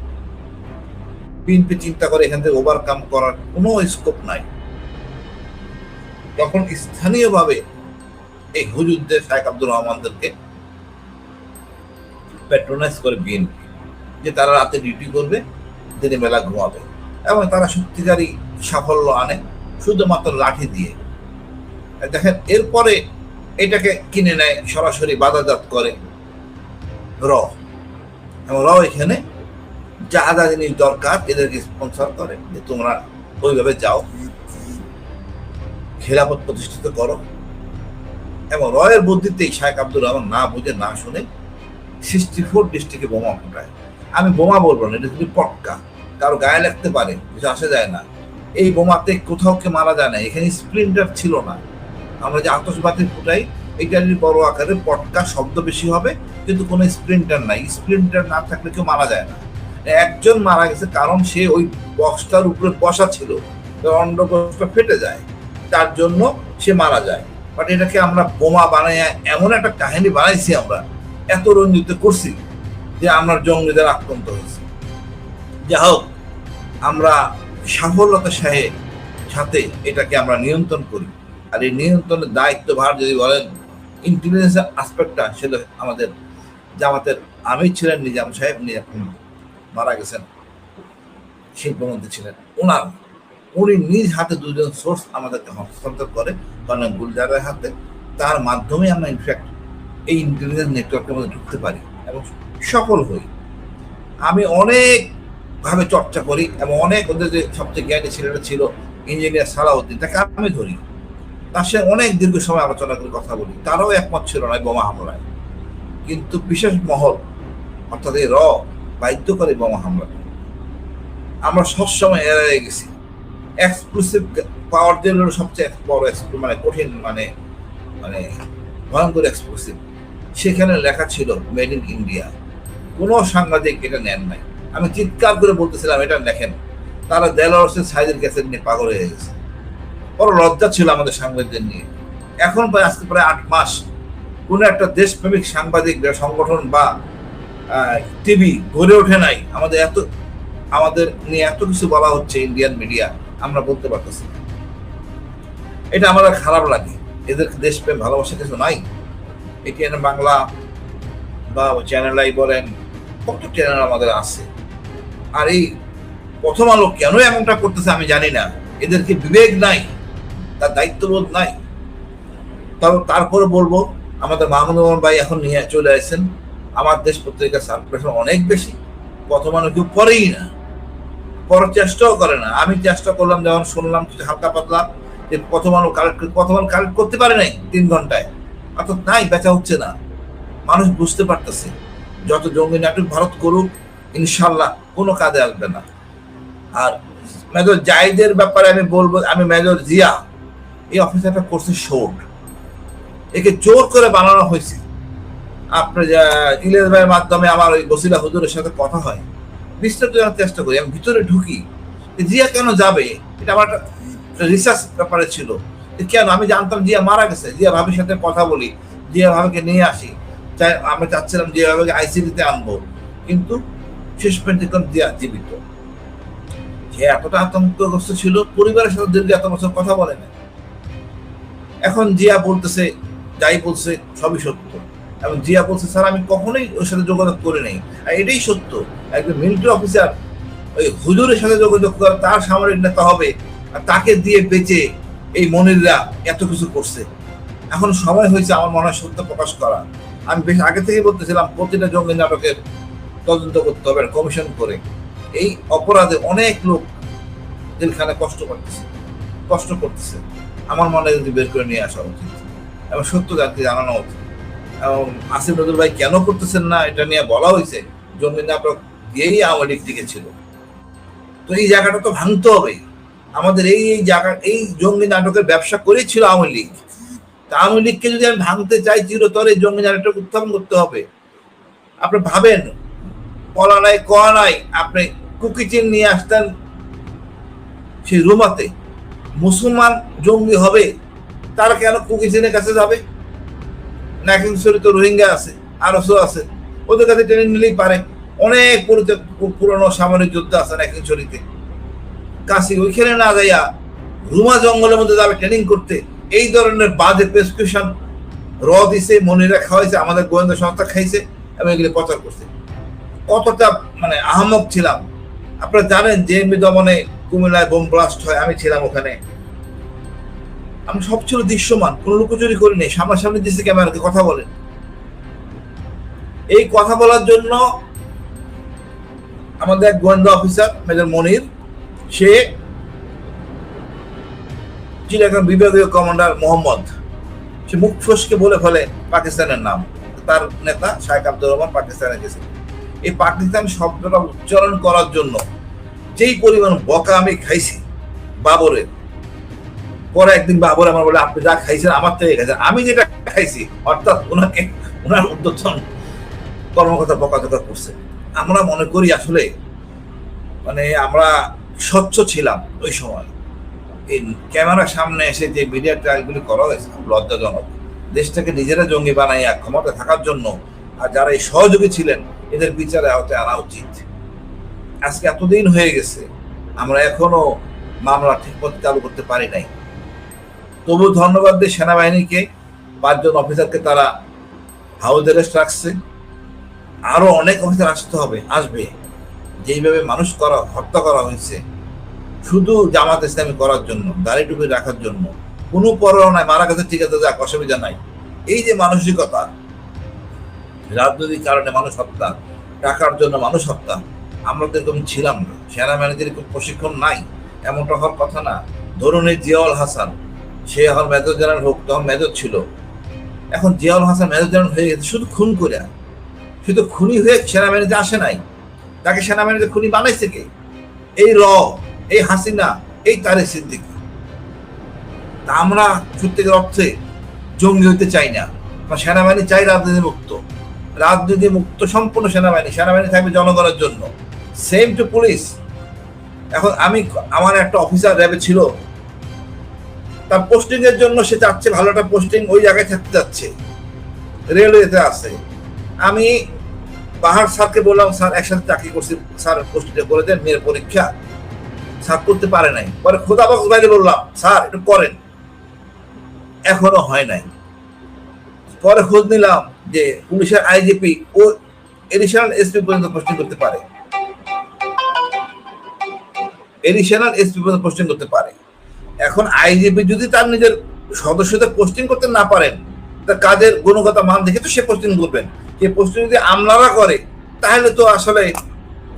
বিএনপি চিন্তা করে এখান থেকে ওভারকাম করার কোনো স্কোপ নাই। তখন স্থানীয়ভাবে এই হুজুরদের, শায়েখ আব্দুর রহমানদেরকে প্যাট্রোনাইজ করে বিএনপি, যে তারা রাতে ডিউটি করবে, দিনে বেলা ঘুমাবে, এবং তারা সত্যিকারই সাফল্য আনে শুধুমাত্র লাঠি দিয়ে। দেখেন, এরপরে এটাকে কিনে নেয়, সরাসরি বাজারজাত করে এবং এখানে যা যা জিনিস দরকার এদেরকে স্পন্সর করে, যে তোমরা ওইভাবে যাও, খেলাফত প্রতিষ্ঠিত করো। এবং এর বুদ্ধিতেই শায়েখ আব্দুর রহমান না বুঝে না শুনে 64 ডিস্ট্রিক্টে বোমা ফুটায়। আমি বোমা বলবো না, এটা যদি পটকা, কারো গায়ে লাগতে পারে, কিছু আসে যায় না। এই বোমাতে কোথাও কে মারা যায় না, এখানে স্প্লিন্টার ছিল না। আমরা যে আতশবাজি ফুটাই, এটারই বড় আকারে পটকা, শব্দ বেশি হবে, কিন্তু কোনো স্প্লিন্টার নাই। স্প্লিন্টার না থাকলে কেউ মারা যায় না। একজন মারা গেছে কারণ সে ওই বক্সটার উপরে বসা ছিল, অন্ডকোষটা ফেটে যায়, তার জন্য সে মারা যায়। বাট এটাকে আমরা বোমা বানাই এমন একটা কাহিনী বানাইছি, আমরা এত রঞ্জিত করছি যে আমরা জঙ্গিদের আক্রান্ত হয়েছি। যা হোক, আমরা সাফল্যতার সাথে এটাকে আমরা নিয়ন্ত্রণ করি। আর এই নিয়ন্ত্রণের দায়িত্বভার যদি বলেন, ইন্টেলিজেন্সের আসপেক্টটা, সেটা আমাদের জামাতের আমির ছিলেন নিজাম সাহেব, মারা গেছেন, শিল্পমন্ত্রী ছিলেন, উনি নিজ হাতে 2 জন সোর্স আমাদেরকে হস্তান্তর করে, কর্নেল গুলজারের হাতে তার মাধ্যমে আমরা ইনফ্যাক্ট এই ইন্টেলিজেন্স নেটওয়ার্কের মধ্যে ঢুকতে পারি এবং সফল হই। আমি অনেক ভাবে চর্চা করি এবং অনেক, ওদের যে সবচেয়ে জ্ঞানী ছেলেটা ছিল ইঞ্জিনিয়ার সালাউদ্দিন, তাকে আমি ধরি, তার সাথে অনেক দীর্ঘ সময় আলোচনা করে কথা বলি। তারাও একমত ছিল না বোমা হামলায়, কিন্তু বিশেষ মহল অর্থাৎ এই বাধ্য করে বোমা হামলা। আমরা সবসময় এড়িয়ে গেছি। এক্সক্লুসিভ পাওয়ার জেলের সবচেয়ে বড় মানে কঠিন মানে মানে ভয়ঙ্কর এক্সক্লুসিভ, সেখানে লেখা ছিল মেড ইন ইন্ডিয়া। কোনো সাংবাদিক এটা নেন নাই। আমি চিৎকার করে বলতেছিলাম এটা দেখেন, তারা দেলোয়ার সাইজের ক্যাসেট নিয়ে পাগল হয়ে গেছে। বড় লজ্জা ছিল আমাদের সাংবাদিকদের নিয়ে। এখন আজকে প্রায় 8 মাস কোন একটা দেশপ্রেমিক সাংবাদিক সংগঠন বা টিভি গড়ে ওঠে নাই। আমাদের নিয়ে এত কিছু বলা হচ্ছে ইন্ডিয়ান মিডিয়া, আমরা বলতে পারতেছি। এটা আমার খারাপ লাগে। এদের দেশপ্রেম ভালোবাসা কিছু নাই। এটিএন বাংলা বা চ্যানেল আই বলেন, কত চ্যানেল আমাদের আছে। আর এই প্রথম আলো কেন এমনটা করতেছে আমি জানি না। এদেরকে বিবেক নাই, তার দায়িত্ববোধ নাই। তারপরে বলবো, আমাদের মাহমুদুর ভাই এখন নিয়ে চলে আসছেন। আমার দেশ পত্রিকা সার্কুলেশন অনেক বেশি, প্রথম আলো কেউ পড়েই না, পড়ার চেষ্টাও করে না। আমি চেষ্টা করলাম, যখন শুনলাম কিছু হালকা পাতলা যে প্রথম আলো কালেক্ট করতে পারে নাই 3 ঘন্টায়, অর্থাৎ নাই, বেচা হচ্ছে না। মানুষ বুঝতে পারতেছে যত জঙ্গি নাটক ভারত করুক, ইনশাল্লাহ কোনো কাজে আসবে না। আর মেজর জাহিদের ব্যাপারে আমি বলবো, আমি মেজর জিয়া এই অফিসারটা করছে শোট, একে জোর করে বানানো হয়েছে। আপনার ইলিয়াস ভাইয়ের মাধ্যমে আমার ওই বসিলা হুজুরের সাথে কথা হয়, বিস্তারিত জানার চেষ্টা করি। আমি ভিতরে ঢুকি, জিয়া কেন যাবে, এটা আমার একটা রিসার্চ ব্যাপারে ছিল। কেন, আমি জানতাম জিয়া মারা গেছে, জিয়া ভাবির সাথে কথা বলি, জিয়া ভাবিকে নিয়ে আসি, আমরা চাচ্ছিলাম জিয়া ভাবিকে আইসিডিতে আনবো, কিন্তু শেষ পর্যন্ত জিয়া জীবিত। সে এতটা আতঙ্কগ্রস্ত ছিল, পরিবারের সাথে দীর্ঘ এত বছর কথা বলে না। এখন জিয়া বলতেছে, যাই বলছে সবই সত্য। এবং জিয়া বলছে, স্যার আমি কখনোই ওর সাথে যোগাযোগ করে নেই। আর এটাই সত্য, একজন মিলিটারি অফিসার ওই হুজুরের সাথে যোগাযোগ করে, তার সামরিক নেতা হবে, আর তাকে দিয়ে বেঁচে এই মনিররা এত কিছু করছে। এখন সময় হয়েছে আমার মনে হয় সত্য প্রকাশ করা। আমি বেশ আগে থেকেই বলতেছিলাম, প্রতিটা জঙ্গি নাটকের তদন্ত করতে হবে কমিশন করে। এই অপরাধে অনেক লোক জেলখানে কষ্ট করতেছে। আমার মনে হয় বের করে নিয়ে আসা উচিত এবং সত্য জাতি জানানো উচিত। এবং আসিফ নজরুল ভাই কেন করতেছেন না, এটা নিয়ে বলা হয়েছে, জঙ্গি নাটক দিয়েই আওয়ামী লীগ টিকে ছিল। তো এই জায়গাটা তো ভাঙতে হবে। আমাদের এই জায়গা, এই জঙ্গি নাটকের ব্যবসা করেছিল আওয়ামী লীগ। তা আওয়ামী লীগকে যদি আমি ভাঙতে চাই, চিরতরে জঙ্গি নাটক উত্থাপন করতে হবে। আপনি ভাবেন, পলা নাই কয়া নাই, আপনি কুকিচিন নিয়ে আসতেন সেই রুমাতে, মুসলমান জঙ্গি হবে, তারা কেন কুকিচিনের কাছে যাবে? নাকিংছড়ি তো রোহিঙ্গা আছে, আরো আছে, ওদের কাছে ট্রেনিং নিলেই পারে। অনেক পুরনো সামরিক যুদ্ধ আছে নাকিংছড়িতে, কাশি ওইখানে না যাইয়া রুমা জঙ্গলের মধ্যে যাবে ট্রেনিং করতে। এই ধরনের বাজে প্রেসক্রিপশন দিছে, মনিরা খাওয়াইছে, আমাদের গোয়েন্দা সংস্থা খাইছে এবং এগুলি প্রচার করছে। কতটা মানে আহমক ছিলাম। আপনারা জানেন জেএমবি দমনে কুমিল্লায় বোম ব্লাস্ট হয়, আমি ছিলাম ওখানে। আমি সব ছিল দৃশ্যমান, কোন লুকোচুরি করিনি, সামনাসামনি দিচ্ছে ক্যামেরাকে কথা বলেন। এই কথা বলার জন্য আমাদের এক গোয়েন্দা অফিসার মেজর মনির, সে চিটাগাং বিভাগীয় কমান্ডার মোহাম্মদ, সে মুখ ফসকে বলে ফেলে পাকিস্তানের নাম। তার নেতা শাহেখ আব্দুর রহমান পাকিস্তানে গেছে। এই পাকিস্তান শব্দটা উচ্চারণ করার জন্য যেই পরিমাণ বকা আমি খাইছি বাবরের, পরে একদিন বাবর আমার বলে, আপনি যা খাইছেন আমার থেকে খাইছেন, আমি যেটা খাইছি, অর্থাৎ ওনাকে ওনার উদ্বোধন কর্মকর্তা বকাঝকা করছে। আমরা মনে করি আসলে মানে আমরা স্বচ্ছ ছিলাম ওই সময়। এই ক্যামেরার সামনে এসে যে মিডিয়া ট্রায়ালগুলি করা হয়েছে লজ্জাজনক। দেশটাকে নিজেরা জঙ্গি বানাইয়া ক্ষমতা থাকার জন্য, আর যারা এই সহযোগী ছিলেন, এদের বিচারে আওতায় আনা উচিত। আজকে এতদিন হয়ে গেছে, আমরা এখনো মামলা ঠিক মতো চালু করতে পারি নাই। তবু ধন্যবাদ দিই সেনাবাহিনীকে, 5 জন অফিসারকে তারা হাউস অ্যারেস্ট রাখছে। আরো অনেক অফিসার আসবে। যেইভাবে মানুষ হত্যা করা হয়েছে শুধু জামাত ইসলামী করার জন্য, দাড়ি টুপি রাখার জন্য, কোনো পরোয়া নাই, মারা গেছে ঠিক আছে, যাক, অসুবিধা নাই। এই যে মানসিকতা, রাজনৈতিক কারণে মানুষ হত্যা, টাকার জন্য মানুষ হত্যা, আমরা তো এরকম ছিলাম না। সেনাবাহিনীদের এরকম প্রশিক্ষণ নাই, এমনটা হওয়ার কথা না। ধরুন এই জিয়াউল হাসান, সে এখন মেজর জেনারেল হোক, তখন মেজর ছিল, এখন জিয়াউল হাসান মেজর জেনারেল হয়ে গেছে শুধু খুন করে। শুধু খুনি হয়ে সেনাবাহিনীতে আসে নাই, তাকে সেনাবাহিনীতে খুনি বানাইছে কে? এই এই হাসিনা, এই তারেক সিদ্দিকী। তা আমরা সত্যিকার অর্থে জঙ্গি হইতে চাই না। সেনাবাহিনী চাই রাজনীতি মুক্ত, রাজনীতি মুক্ত সম্পূর্ণ সেনাবাহিনী। সেনাবাহিনী থাকবে জনগণের জন্য, সেম টু পুলিশ। এখন আমার একটা অফিসার র্যাবে ছিল, তার পোস্টিং এর জন্য সে চাচ্ছে ভালো একটা পোস্টিং, ওই জায়গায় থাকতে যাচ্ছে, রেলওয়েতে আছে। আমি পাহাড় স্যারকে বললাম, স্যার একসাথে চাকরি করছি, স্যার পোস্টিংটা করে দেন, মেয়ের পরীক্ষা। স্যার করতে পারে নাই। পরে খোদাবক্স বাইরে বললাম, স্যার একটু করেন, এখনো হয় নাই। পরে খোঁজ নিলাম যে পুলিশের আইজিপি ও এডিশনাল এসপি পর্যন্ত পোস্টিং করতে পারে, এডিশনাল এসপি পর্যন্ত পোস্টিং করতে পারে। এখন আইজিপি যদি তার নিজের সদস্যদের পোস্টিং করতে না পারেন, তার কাজের গুণগত মান দেখে তো সে পোস্টিং করবেন। সে পোস্টিং যদি আমলারা করে, তাহলে তো আসলে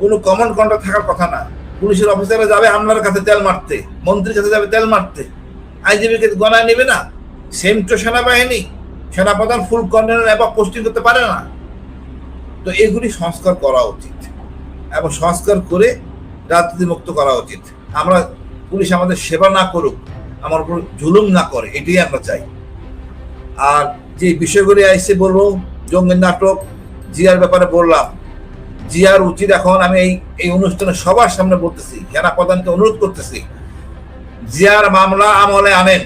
কোনো কমন কন্ট্রাক্ট থাকার কথা না। পুলিশের অফিসাররা যাবে আমলার কাছে তেল মারতে, মন্ত্রীর কাছে যাবে তেল মারতে, আইজিপিকে গণায় নেবে না। সেম টু সেনাবাহিনী, সেনাপ্রধান ফুল কর্নেল এবং পোস্টিং করতে পারে না। তো এগুলি সংস্কার করা উচিত, এবং সংস্কার করে রাজনীতি মুক্ত করা উচিত। আমরা পুলিশ আমাদের সেবা না করুক, আমার উপর জুলুম না করে, এটাই আমরা চাই। আর যে বিষয়গুলি আইসে বলবো, জঙ্গির নাটক, জিয়ার ব্যাপারে বললাম, জিয়ার উচিত এখন, আমি এই অনুষ্ঠানে সবার সামনে বলতেছি, সেনাপ্রধানকে অনুরোধ করতেছি, জিয়ার মামলা আমলে আনেন,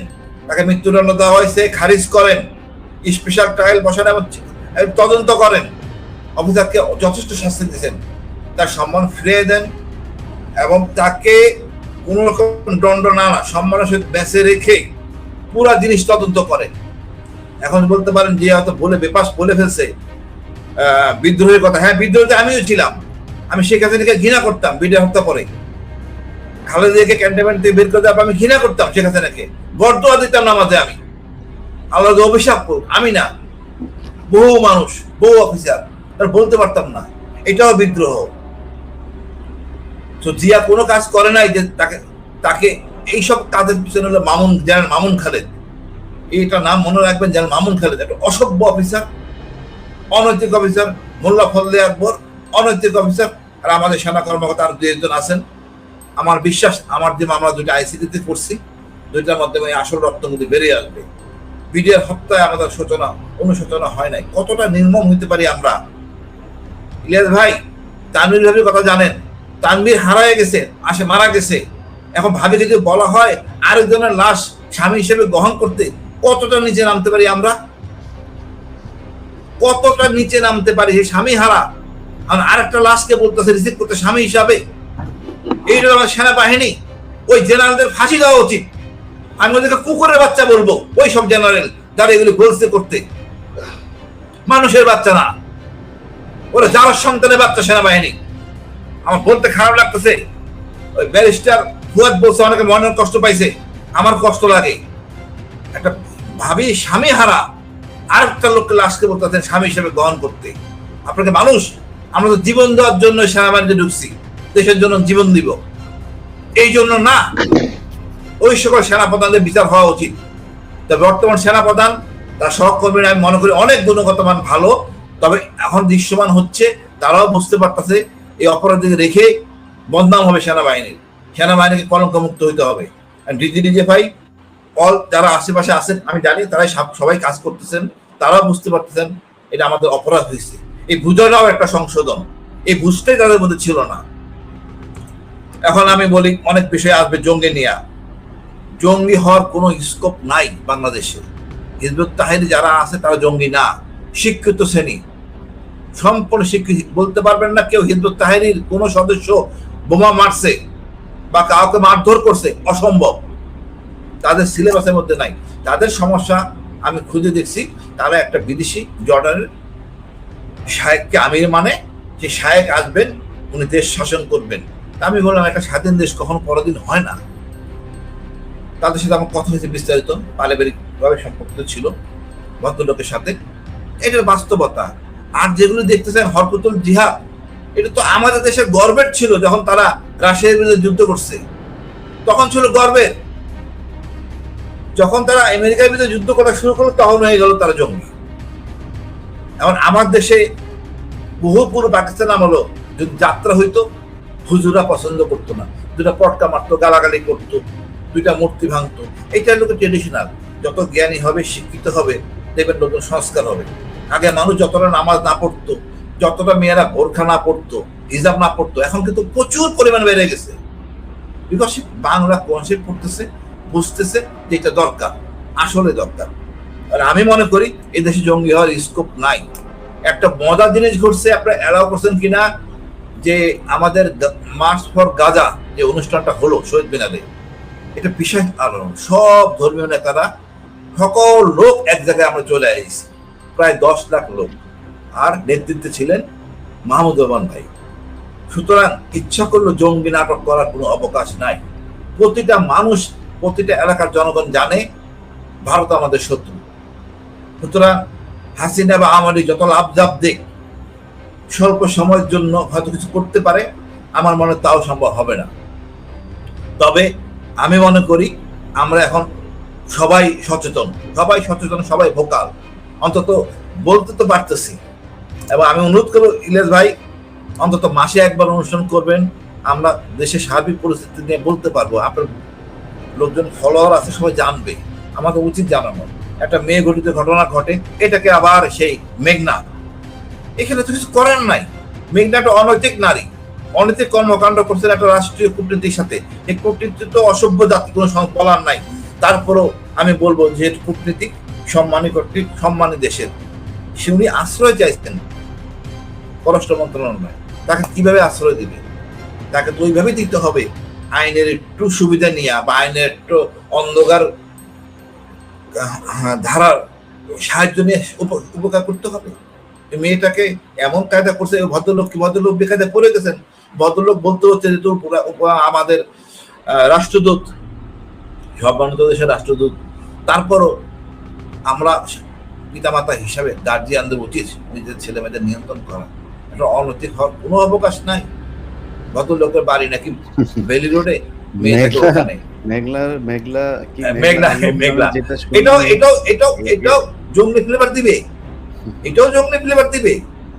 তাকে মৃত্যুদণ্ড দেওয়া হয়েছে, খারিজ করেন, স্পেশাল ট্রায়াল বসান এবং তদন্ত করেন। অফিসারকে যথেষ্ট শাস্তি দিয়েছেন, তার সম্মান ফিরিয়ে দেন, এবং তাকে কোন রকম দণ্ড না সম্মানের সহিত বেঁচে রেখে পুরা জিনিস তদন্ত করেন। এখন বলতে পারেন যে হয়তো বেপাস বলে ফেলছে বিদ্রোহের কথা। হ্যাঁ, বিদ্রোহীতে আমিও ছিলাম। আমি শেখ হাসিনাকে ঘৃণা করতাম, বিডিআর হত্যা করে খালেদাকে ক্যান্টনমেন্ট থেকে বের করে দেওয়ার আমি ঘৃণা করতাম শেখ হাসিনাকে, বরদোয়া দিতাম নামাজে। আমি আল্লাহ অভিশাপ করুক, আমি না, বহু মানুষ, বহু অফিসার, তার বলতে পারতাম না, এটাও বিদ্রোহ। তো জিয়া কোনো কাজ করে নাই যে তাকে এইসব কাজের পিছনে হলো মামুন, জেনারেল মামুন খালেদ, এইটা নাম মনে রাখবেন, জেনারেল মামুন খালেদ একটা অসভ্য অফিসার, অনৈতিক অফিসার। মোল্লা ফজলে আকবর অনৈতিক অফিসার। আর আমাদের সেনা কর্মকর্তা আর 2-1 জন আছেন। আমার বিশ্বাস, আমার যে মামলা দুটো আইসিটিতে করছি, দুইটার মাধ্যমে আসল রক্তমুক্তি বেরিয়ে আসবে। বিডিআর হত্যায় আমাদের অনুশোচনা হয় নাই। কতটা নির্মম হইতে পারি আমরা। ইলিয়াস ভাই, তানভীর ভাবির কথা জানেন, তানভীর হারায় গেছে, মারা গেছে। এখন ভাবি যদি বলা হয় আরেকজনের লাশ স্বামী হিসেবে গ্রহণ করতে, কতটা নিচে নামতে পারি আমরা, কতটা নিচে নামতে পারি। সেই স্বামী হারা আরেকটা লাশকে বলতেছে রিসিভ করতে স্বামী হিসাবে। এইটা আমার সেনাবাহিনী, ওই জেনারেলদের ফাঁসি দেওয়া উচিত। আমি ওদেরকে কুকুরের বাচ্চা বলবো, ওই সব জেনারেল যারা এগুলি বলছে করতে। মানুষের বাচ্চা না, ওরা যারা সন্তানের বাচ্চা সেনাবাহিনী। আমার বলতে খারাপ লাগতেছে, ওই ব্যারিস্টার ফুয়াদ বলছে অনেকে মনে কষ্ট পাইছে, আমার কষ্ট লাগে। একটা ভাবি স্বামী হারা আরেকটা লোককে লাশকে বলতেছেন স্বামী হিসেবে গ্রহণ করতে। আপনাকে মানুষ, আমরা তো জীবন দেওয়ার জন্য সেনাবাহিনীতে ঢুকছি, দেশের জন্য জীবন দিব, এই জন্য না। ওই সকল সেনাপ্রধানদের বিচার হওয়া উচিত। তবে বর্তমান সেনাপ্রধান, তার সহকর্মীরা আমি মনে করি অনেক গুণগত মান ভালো। তবে এখন দৃশ্যমান হচ্ছে তারাও বুঝতে পারতেছে এই অপরাধীকে রেখে বদনাম হবে সেনাবাহিনীর। সেনাবাহিনীকে কলঙ্ক মুক্ত হইতে হবে। ডিজিডিজিএফআই অল যারা আশেপাশে আছেন, আমি জানি তারাই সবাই কাজ করতেছেন, তারাও বুঝতে পারতেছেন এটা আমাদের অপরাধ হয়েছে। এই বুঝাটাও একটা সংশোধন, এই বুঝতেই তাদের মধ্যে ছিল না। এখন আমি বলি, অনেক বিষয় আসবে জঙ্গি নিয়ে। জঙ্গি হওয়ার কোনো স্কোপ নাই বাংলাদেশে। হিজবুত তাহরির যারা আছে তারা জঙ্গি না, শিক্ষিত শ্রেণী, সম্পূর্ণ শিক্ষিত। বলতে পারবেন না কেউ হিজবুত তাহরির কোন সদস্য বোমা মারছে বা কাউকে মারধর করছে, অসম্ভব। তাদের সিলেবাসের মধ্যে নাই। তাদের সমস্যা আমি খুঁজে দেখছি, তারা একটা বিদেশি জর্ডানের শায়েককে আমির মানে, যে শায়েক আসবেন, উনি দেশ শাসন করবেন। আমি বললাম একটা স্বাধীন দেশ কখনো পরদিন হয় না। তাদের সাথে আমার কথা হয়েছে বিস্তারিত, পারিবারিক ভাবে সম্পর্কিত ছিল। ভদ্রলোকের সাথে, এটার বাস্তবতা। আর যেগুলো দেখতেছেন হরকতুল জিহাদ, এটা তো আমাদের দেশের গর্বের ছিল। যখন তারা রাশিয়ার বিরুদ্ধে যুদ্ধ করছে তখন ছিল গর্বের, যখন তারা আমেরিকার বিরুদ্ধে যুদ্ধ করা শুরু করলো তখন হয়ে গেল তারা জঙ্গি। এখন আমার দেশে বহু পুরো পাকিস্তান আমলো যদি যাত্রা হইতো, হুজুরা পছন্দ করতো না, দুটা পটকা মারতো, গালাগালি করতো, দুইটা মূর্তি ভাঙতো। এইটা হলো ট্রেডিশনাল। যত জ্ঞানী হবে, শিক্ষিত হবে, দেখবেন নতুন সংস্কার হবে। আগে মানুষ যতটা নামাজ না পড়তো, যতটা মেয়েরা বোরখা না পড়তো, হিজাব না পড়তো, এখন কিন্তু প্রচুর পরিমাণ বেড়ে গেছে। বিকজ বাংলা কনসেপ্ট পড়তেছে, বুঝতেছে যে এটা দরকার, আসলে দরকার। আর আমি মনে করি এই দেশে জঙ্গি হওয়ার স্কোপ নাই। একটা মজার জিনিস ঘটছে, আপনারা এলাও করছেন কিনা, যে আমাদের মার্চ ফর গাজা যে অনুষ্ঠানটা হলো শহীদ মিনারে, এটা বিশেষ আলোড়ন। সব ধর্মীয় নেতারা, সকল লোক এক জায়গায় আমরা চলে আসছি, প্রায় 10 লাখ লোক। আর নেতৃত্বে ছিলেন মাহমুদ রহমান ভাই। সুতরাং ইচ্ছা করলো জঙ্গি নাটক করার কোনো অবকাশ নাই। প্রতিটা মানুষ, প্রতিটা এলাকার জনগণ জানে ভারত আমাদের শত্রু। সুতরাং হাসিনা বা আওয়ামী লীগ যত লাভ দিক, স্বল্প সময়ের জন্য হয়তো কিছু করতে পারে, আমার মনে তাও সম্ভব হবে না। তবে আমি মনে করি আমরা এখন সবাই সচেতন, সবাই ভোকাল, অন্তত বলতে তো পারতেছি। এবং আমি অনুরোধ করবো ইলিয়াস ভাই, অন্তত মাসে একবার অনুষ্ঠান করবেন, আমরা দেশের সার্বিক পরিস্থিতি নিয়ে বলতে পারবো। আপনার লোকজন ফলোয়ার আছে, সবাই জানবে, আমাদের উচিত জানানো। একটা মেয়ে ঘটিত ঘটনা ঘটে, এটাকে আবার সেই মেঘনা, এখানে তো কিছু করার নাই। মেঘনা একটা অনৈতিক নারী, অনৈতিক কর্মকাণ্ড করছেন একটা রাষ্ট্রীয় কূটনীতির সাথে। এই কূটনীতি তো অসভ্য জাতি, কোনো বলার নাই। তারপরও আমি বলবো যে কূটনীতিক সম্মানী কর্তৃক সম্মানী দেশের, সে উনি আশ্রয় চাইছেন পররাষ্ট্র মন্ত্রণালয়, তাকে কিভাবে আশ্রয় দিবে? তাকে তো ওইভাবেই দিতে হবে, আইনের একটু সুবিধা নিয়ে বা আইনের একটু অন্ধকার ধারার সাহায্য নিয়ে উপকার করতে হবে। মেয়েটাকে এমন কায়দা করছে, ভদ্রলোক বেকায়দা পড়ে গেছেন। ভদ্রলোক বলতে হচ্ছে যে আমাদের রাষ্ট্রদূত, সম্মানিত দেশের রাষ্ট্রদূত। তারপরও আমরা পিতামাতা হিসাবে গার্জিয়ানদের উচিত নিজের ছেলে মেয়েদের নিয়ন্ত্রণ করা। এটা অনৈতিক হওয়ার কোনো অবকাশ নাই। ভদ্রলোকের বাড়ি নাকি বেলি রোডে, এটাও জঙ্গলি ফ্লেভার দিবে,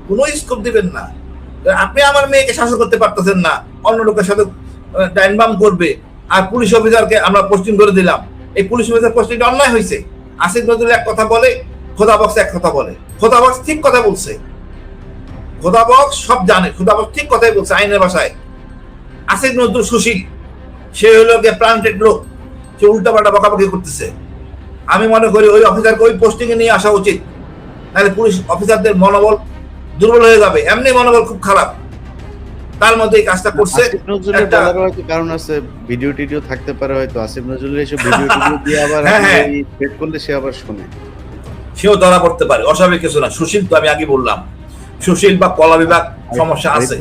কোনো স্কোপ দিবেন না। আপনি আমার মেয়েকে শাসন করতে পারতেছেন না, অন্য লোকের সাথে ডাইনবাম করবে। আর পুলিশ অফিসারকে আমরা পোস্টিং করে দিলাম, এই পুলিশ অফিসার পোস্টিংটা অন্যায় হয়েছে। আসিফ নজরুল এক কথা বলে, খোদা বক্স এক কথা বলে। খোদা বক্স ঠিক কথা বলছে, খোদা বক্স সব জানে, খোদা বক্স ঠিক কথাই বলছে আইনের ভাষায়। আসিফ নজরুল সুশীল, সে হলো গিয়ে প্লান্টেড লোক, সে উল্টাপাল্টা বকাবকি করতেছে। আমি মনে করি ওই অফিসারকে ওই পোস্টিং এ নিয়ে আসা উচিত, নাহলে পুলিশ অফিসারদের মনোবল দুর্বল হয়ে যাবে। এমনি মনোবল খুব খারাপ, তার মধ্যে এই কাজটা করছে। কারণ আছে, ভিডিও টিডিও থাকতে পারে হয়তো। আসিফ নজরুল এসব ভিডিও টিডিও দিয়ে আবার সেট করলে সে আবার শুনে, সেও ধরা পড়তে পারে। অস্বাভাবিক কিছু না। সুশীল তো আমি আগে বললাম, সুশীল বা কলা বিভাগ সমস্যা আছে।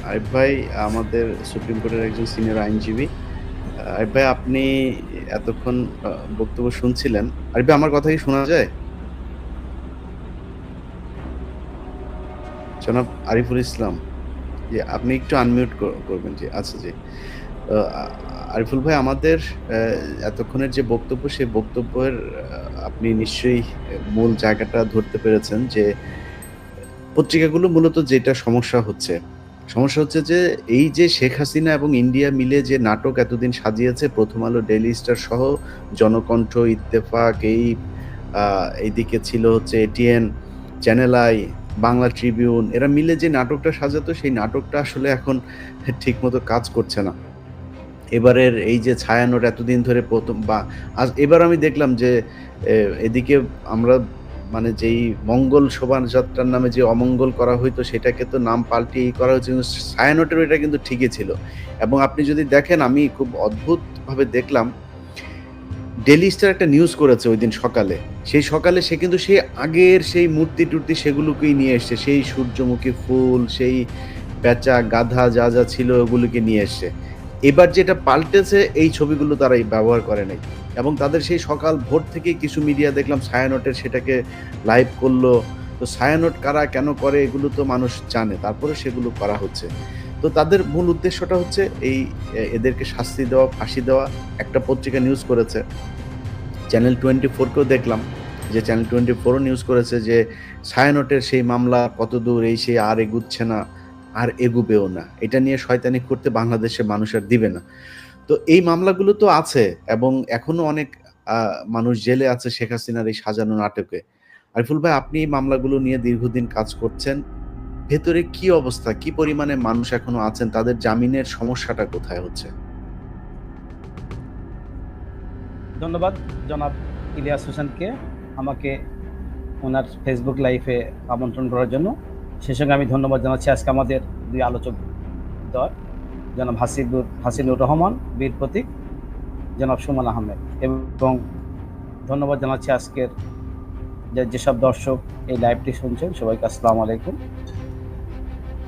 আরিফ ভাই আমাদের সুপ্রিম কোর্টের একজন সিনিয়র আইনজীবী। আরিফ ভাই, আপনি এতক্ষণ বক্তব্য শুনছিলেন। আরিফ ভাই, আমার কথা কি শোনা যায়? জনাব আরিফুল ইসলাম, যে আপনি একটু আনমিউট করবেন। জি, আচ্ছা জি। আরিফুল ভাই, আমাদের এতক্ষণের যে বক্তব্য, সেই বক্তব্যের আপনি নিশ্চয়ই মূল জায়গাটা ধরতে পেরেছেন, যে পত্রিকাগুলো মূলত যেটা সমস্যা হচ্ছে যে এই যে শেখ হাসিনা এবং ইন্ডিয়া মিলে যে নাটক এতদিন সাজিয়েছে, প্রথম আলো, ডেইলি স্টার সহ, জনকণ্ঠ, ইত্তেফাক, এইদিকে ছিল হচ্ছে ATN, channel I, Bangla Tribune, এরা মিলে যে নাটকটা সাজাতো, সেই নাটকটা আসলে এখন ঠিক মতো কাজ করছে না। এবারের এই যে ছায়ানট এতদিন ধরে প্রথম, বা এবার আমি দেখলাম যে এদিকে আমরা মানে যেই মঙ্গল শোভাযাত্রার নামে যে অমঙ্গল করা হইতো, সেটাকে তো নাম পাল্টিয়ে করা হয়েছে, কিন্তু ছায়ানটের এটা কিন্তু ঠিকই ছিল। এবং আপনি যদি দেখেন, আমি খুব অদ্ভুতভাবে দেখলাম, ডেইলি স্টার একটা নিউজ করেছে ওই দিন সকালে। সেই সকালে সে কিন্তু সেই আগের সেই মূর্তি টুর্তি সেগুলোকেই নিয়ে এসছে, সেই সূর্যমুখী ফুল, সেই পেঁচা গাধা যা যা ছিল ওগুলোকে নিয়ে এসছে। এবার যেটা পাল্টেছে, এই ছবিগুলো তারা ব্যবহার করে নাই। এবং তাদের সেই সকাল ভোর থেকেই কিছু মিডিয়া দেখলাম ছায়ানটের সেটাকে লাইভ করলো। তো ছায়ানট কারা কেন করে এগুলো তো মানুষ জানে, তারপরে সেগুলো করা হচ্ছে। তো তাদের মূল উদ্দেশ্যটা হচ্ছে এদেরকে শাস্তি দেওয়া, ফাঁসি দেওয়া। একটা পত্রিকা নিউজ করেছে, চ্যানেল 24কেও দেখলাম যে চ্যানেল 24ও নিউজ করেছে যে ছায়ানটের সেই মামলা কতদূর, এই সেই আর এগুচ্ছে না, আর এগুবেও না। এটা নিয়ে শয়তানি করতে বাংলাদেশের মানুষ আর দিবে না। তো এই মামলাগুলো তো আছে এবং এখনো অনেক মানুষ জেলে আছে শেখ হাসিনার এই সাজানো নাটকে। আরিফুল ভাই, আপনি এই মামলাগুলো নিয়ে দীর্ঘদিন কাজ করছেন। ভেতরে কি অবস্থা, কি পরিমাণে মানুষ এখনো আছেন, তাদের জামিনের সমস্যাটা কোথায় হচ্ছে? ধন্যবাদ জনাব ইলিয়াস হোসেনকে আমাকে ওনার ফেসবুক লাইভে আমন্ত্রণ করার জন্য। সেই সঙ্গে আমি ধন্যবাদ জানাচ্ছি আজকে আমাদের দুই আলোচক দল, জনাব হাসিনুর রহমান বীর প্রতীক, জনাব সুমন আহমেদ, এবং ধন্যবাদ জানাচ্ছি আজকের যেসব দর্শক এই লাইভটি শুনছেন সবাইকে আসসালামু আলাইকুম।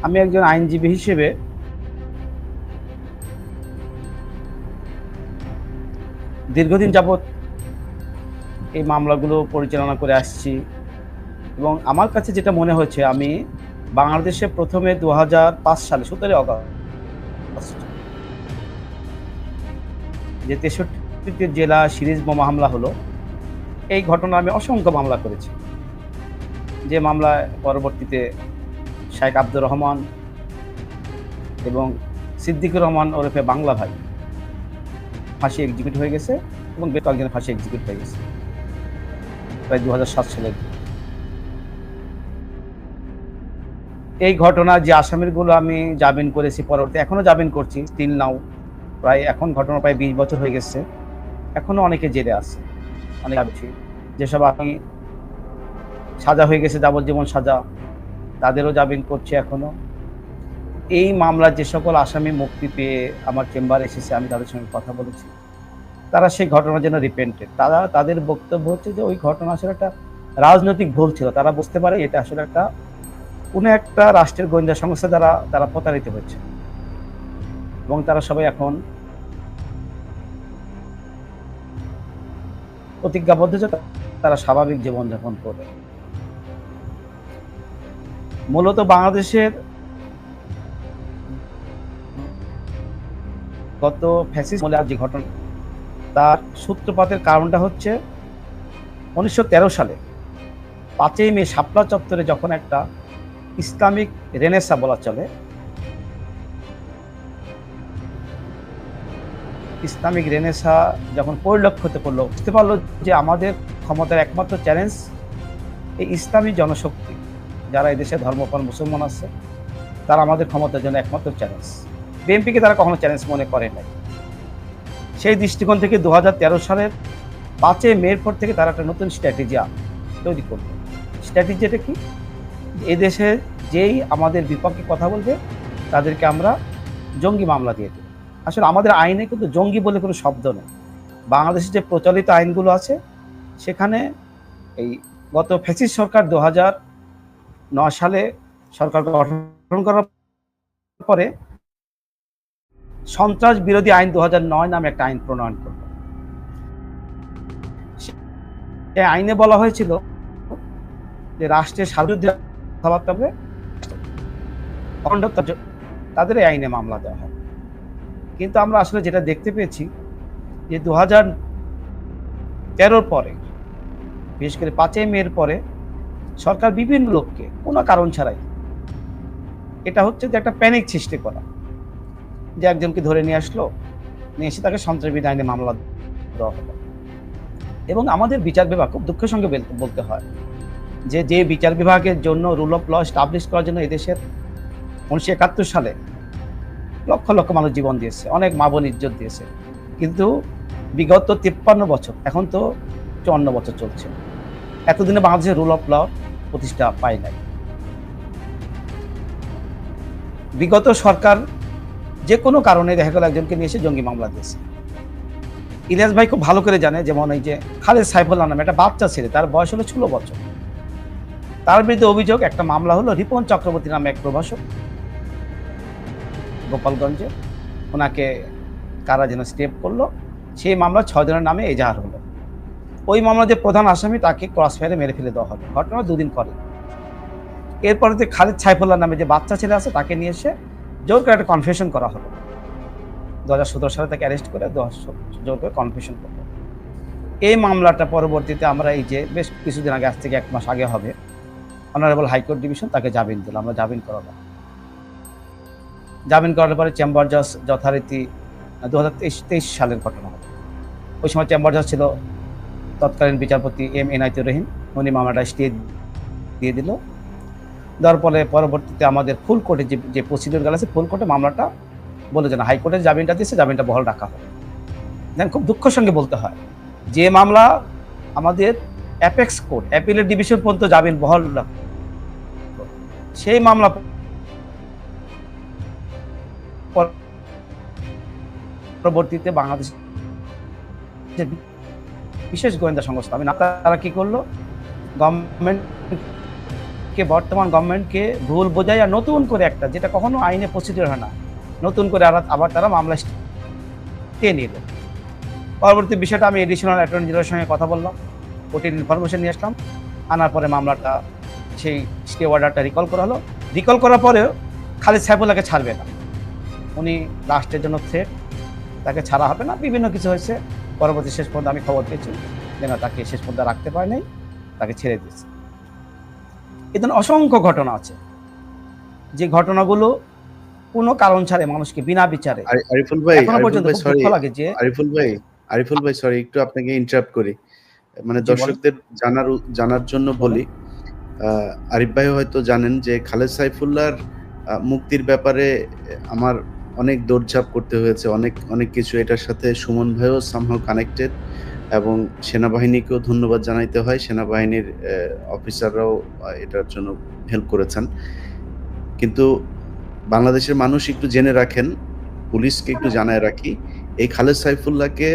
আমি একজন আইনজীবী হিসেবে দীর্ঘদিন যাবৎ এই মামলাগুলো পরিচালনা করে আসছি এবং আমার কাছে যেটা মনে হয়েছে, আমি বাংলাদেশে প্রথমে 2005 সালে 17 অগস্ট যে 63টি জেলা সিরিজ বোমা হামলা হলো, এই ঘটনা আমি অসংখ্য মামলা করেছি। যে মামলায় পরবর্তীতে শেখ আব্দুর রহমান এবং সিদ্দিকুর রহমান ওরফে বাংলা ভাই ফাঁসি এক্সিকিউট হয়ে গেছে এবং বেশ কয়েকজনের ফাঁসি এক্সিকিউট হয়ে গেছে প্রায় 2007 সালে। এই ঘটনা যে আসামিগুলো আমি জামিন করেছি, পরবর্তী এখনো জামিন করছি, স্টিল নাও প্রায় এখন ঘটনা প্রায় 20 বছর হয়ে গেছে, এখনো অনেকে জেলে আছে। অনেক আছি যেসব আমি সাজা হয়ে গেছে, যাবজ্জীবন সাজা, তাদেরও জামিন করছে এখনো। এই মামলার যে সকল আসামি মুক্তি পেয়ে আমার চেম্বারে এসেছে, আমি তাদের সঙ্গে কথা বলেছি, তারা সেই ঘটনার জন্য রিপেন্টেড। তাদের বক্তব্য হচ্ছে যে ওই ঘটনা আসলে একটা রাজনৈতিক ভুল ছিল। তারা বুঝতে পারে এটা আসলে কোনো একটা রাষ্ট্রের গোয়েন্দা সংস্থা দ্বারা তারা প্রতারিত হচ্ছে এবং তারা সবাই এখন প্রতিজ্ঞাবদ্ধ যে তারা স্বাভাবিক জীবনযাপন করবে। মূলত বাংলাদেশের গত ফ্যাসিস্ট আমলে যে ঘটনা, তার সূত্রপাতের কারণটা হচ্ছে 1913 সালে 5ই মে শাপলা চত্বরে যখন একটা ইসলামিক রেনেসা বলা চলে, ইসলামিক রেনেসা যখন পরিলক্ষিত করলো, বুঝতে পারলো যে আমাদের ক্ষমতার একমাত্র চ্যালেঞ্জ এই ইসলামী জনশক্তি, যারা এদেশে ধর্মপ্রাণ মুসলমান আছে, তারা আমাদের ক্ষমতার জন্য একমাত্র চ্যালেঞ্জ। বিএনপিকে তারা কখনো চ্যালেঞ্জ মনে করে নাই। সেই দৃষ্টিকোণ থেকে 2013 সালের 5ই মের পর থেকে তারা একটা নতুন স্ট্র্যাটেজি তৈরি করলো। স্ট্র্যাটেজিটা কি? এদেশে যেই আমাদের বিপক্ষে কথা বলবে তাদেরকে আমরা জঙ্গি মামলা দিয়ে দেব। আসলে আমাদের আইনে কিন্তু জঙ্গি বলে কোনো শব্দ নেই। বাংলাদেশে যে প্রচলিত আইনগুলো আছে সেখানে এই গত ফ্যাসিস্ট সরকার 2009 সালে সরকার গঠন করার পরে সন্ত্রাস বিরোধী আইন 2009 নামে একটা আইন প্রণয়ন করল। এই আইনে বলা হয়েছিল যে রাষ্ট্রের স্বার্থে কথাবার্তা হবে তাদের এই আইনে মামলা দেওয়া হয়। কিন্তু আমরা আসলে যেটা দেখতে পেয়েছি যে 2013 পরে, বিশেষ করে 5ই মের পরে, সরকার বিভিন্ন লোককে কোনো কারণ ছাড়াই, এটা হচ্ছে যে একটা প্যানিক সৃষ্টি করা, যে একজনকে ধরে নিয়ে আসলো, নিয়ে এসে তাকে সন্ত্রাসবিরোধী আইনে মামলা দেওয়া হলো। এবং আমাদের বিচার বিভাগ, খুব দুঃখের সঙ্গে বলতে হয় যে বিচার বিভাগের জন্য রুল অফ ল এস্টাবলিশ করার জন্য এদেশের 1971 সালে লক্ষ লক্ষ মানুষ জীবন দিয়েছে, অনেক মা বোন ইজ্জত দিয়েছে, কিন্তু বিগত 53 বছর, এখন তো 54 বছর চলছে, এতদিনে বাংলাদেশের রুল অফ ল প্রতিষ্ঠা পায় নাই। বিগত সরকার যে কোনো কারণে দেখা গেল একজনকে নিয়ে এসে জঙ্গি মামলা দিয়েছে। ইলিয়াস ভাই খুব ভালো করে জানে, যেমন এই যে খালেদ সাইফুল্লাহ নামে একটা বাচ্চা ছেলে, তার বয়স হলো 16 বছর, তার বিরুদ্ধে অভিযোগ, একটা মামলা হলো রিপন চক্রবর্তী নামে এক প্রভাষক গোপালগঞ্জে, ওনাকে কারা যেন স্টেপ করলো, সেই মামলা 6 জনের নামে এজাহার হলো। ওই মামলার যে প্রধান আসামি তাকে ক্রস ফায়ারে মেরে ফেলে দেওয়া হলো। ঘটনা 2 দিন পরে। এরপরে যে খালিদ সাইফুল্লাহ নামে যে বাচ্চা ছেলে আছে তাকে নিয়ে এসে জোর করে একটা কনফেশন করা হলো। 2017 সালে তাকে অ্যারেস্ট করে জোর করে কনফেশন করলো। এই মামলাটা পরবর্তীতে আমরা এই যে বেশ কিছুদিন আগে, আজ থেকে 1 মাস আগে হবে, অনারেবল হাইকোর্ট ডিভিশন তাকে জামিন দিল। আমরা জামিন করালাম। জামিন করার পরে চেম্বার জাজ যথারীতি 2023 সালের ঘটনা হবে। ওই সময় চেম্বার জাজ ছিল তৎকালীন বিচারপতি এম এনায়েতুর রহিম। উনি মামলাটা স্টে দিয়ে দিল। দেওয়ার পরে পরবর্তীতে আমাদের ফুল কোর্টে যে প্রসিডিওর গেল আছে, ফুল কোর্টে মামলাটা বলে যে না, হাইকোর্টের জামিনটা দিয়েছে, জামিনটা বহাল রাখা হবে। দেন খুব দুঃখের সঙ্গে বলতে হয় যে মামলা আমাদের অ্যাপেক্স কোর্ট, অ্যাপিলের ডিভিশন পর্যন্ত জামিন বহাল রাখা, সেই মামলা পরবর্তীতে বাংলাদেশের বিশেষ গোয়েন্দা সংস্থা, আমি না, তারা কি করলো, বর্তমান গভর্নমেন্টকে ভুল বোঝাই আর নতুন করে একটা, যেটা কখনো আইনে প্রসিডিওর হয় না, নতুন করে আবার তারা মামলা স্টে নিল। পরবর্তী বিষয়টা আমি এডিশনাল অ্যাটর্নি জেনারেলের সঙ্গে কথা বললাম, কোর্টের ইনফরমেশন নিয়ে আসলাম। আনার পরে মামলাটা, সেই স্টে অর্ডারটা রিকল করা হলো। রিকল করার পরেও খালিদ সাইফুল্লাহকে ছাড়বে না। উনি রাষ্ট্রের জন্য থ্রেট, তাকে ছাড়া হবে না, বিভিন্ন কিছু হয়েছে। পরবর্তী শেষ পর্যন্ত আমি খবর পেয়েছি যে না, তাকে শেষ পর্যন্ত রাখতে পারে নাই, তাকে ছেড়ে দিয়েছে। এই ধরনের অসংখ্য ঘটনা আছে, যে ঘটনাগুলো কোনো কারণ ছাড়ে মানুষকে বিনা বিচারে আরিফুল ভাই, এখনো পর্যন্ত খুব দুঃখ লাগে যে আরিফুল ভাই সরি, একটু আপনাকে ইন্টারাপ্ট করি, মানে দর্শকদের জানার জন্য বলি। আরিফ ভাই হয়তো জানেন যে খালেদ সাইফুল্লাহর মুক্তির ব্যাপারে আমার অনেক দৌড়ঝাঁপ করতে হয়েছে, অনেক কিছু। এটার সাথে সুমন ভাইও সামহাউ কানেক্টেড, এবং সেনাবাহিনীকেও ধন্যবাদ জানাইতে হয়। সেনাবাহিনীর অফিসাররাও এটার জন্য হেল্প করেছেন। কিন্তু বাংলাদেশের মানুষ একটু জেনে রাখেন, পুলিশকে একটু জানায় রাখি, এই খালেদ সাইফুল্লাহকে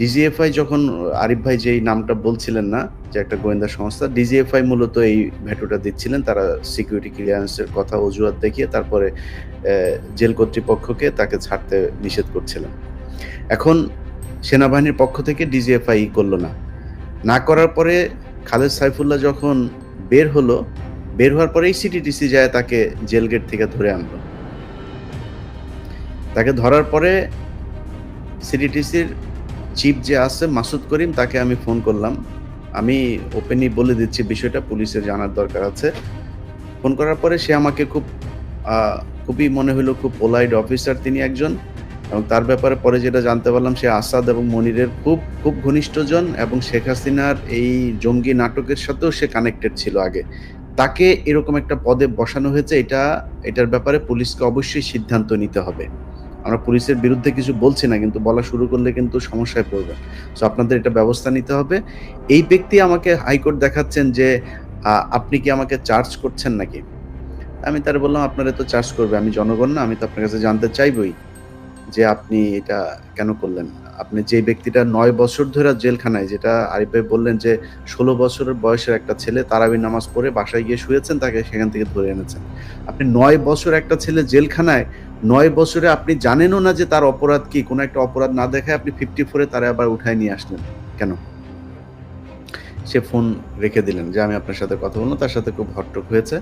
ডিজিএফআই, যখন আরিফ ভাই যেই নামটা বলছিলেন না, যে একটা গোয়েন্দা সংস্থা, ডিজিএফআই মূলত এই ভেটোটা দিচ্ছিলেন। তারা সিকিউরিটি ক্লিয়ারেন্সের কথা অজুহাত দেখিয়ে তারপরে জেল কর্তৃপক্ষকে তাকে ছাড়তে নিষেধ করছিলেন। এখন সেনাবাহিনীর পক্ষ থেকে ডিজিএফআই করলো না করার পরে খালেদ সাইফুল্লাহ যখন বের হওয়ার পরেই সিটিটিসি যায় তাকে জেল গেট থেকে ধরে আনলো। তাকে ধরার পরে সিটিটিসির চিফ যে আছে মাসুদ করিম, তাকে আমি ফোন করলাম। আমি ওপেনলি বলে দিচ্ছি বিষয়টা, পুলিশের জানার দরকার আছে। ফোন করার পরে সে আমাকে খুবই মনে হলো খুব পোলাইট অফিসার তিনি একজন, এবং তার ব্যাপারে পরে যেটা জানতে পারলাম, সে আসাদ এবং মনিরের খুব ঘনিষ্ঠজন, এবং শেখ হাসিনার এই জঙ্গি নাটকের সাথেও সে কানেক্টেড ছিল আগে। তাকে এরকম একটা পদে বসানো হয়েছে, এটার ব্যাপারে পুলিশকে অবশ্যই সিদ্ধান্ত নিতে হবে। আমরা পুলিশের বিরুদ্ধে কিছু বলছি না, কিন্তু বলা শুরু করলে কিন্তু সমস্যায় পড়বে। সো আপনাদের এটা ব্যবস্থা নিতে হবে। এই ব্যক্তি আমাকে হাইকোর্ট দেখাচ্ছেন যে আপনি কি আমাকে চার্জ করছেন নাকি। আমি তার বললাম, আপনারা তো চার্জ করবে, আমি জনগণ না, আমি তো আপনার কাছে জানতে চাইবই যে আপনি এটা কেন করলেন। আপনি যে ব্যক্তিটা 9 বছর ধরে জেলখানায়, যেটা আরিফ ভাই বললেন যে 16 বছরের বয়সের একটা ছেলে তারাবি নামাজ পড়ে বাসায় গিয়ে শুয়েছেন, তাকে সেখান থেকে ধরে এনেছেন। আপনি 9 বছর একটা ছেলে জেলখানায়, 9 বছরে আপনি জানেনও না যে তার অপরাধ কি, কোনো একটা অপরাধ না দেখায় আপনি 54-এ তারা আবার উঠায় নিয়ে আসলেন কেন? সে ফোন রেখে দিলেন যে আমি আপনার সাথে কথা বলবো, তার সাথে খুব হট্টক হয়েছে।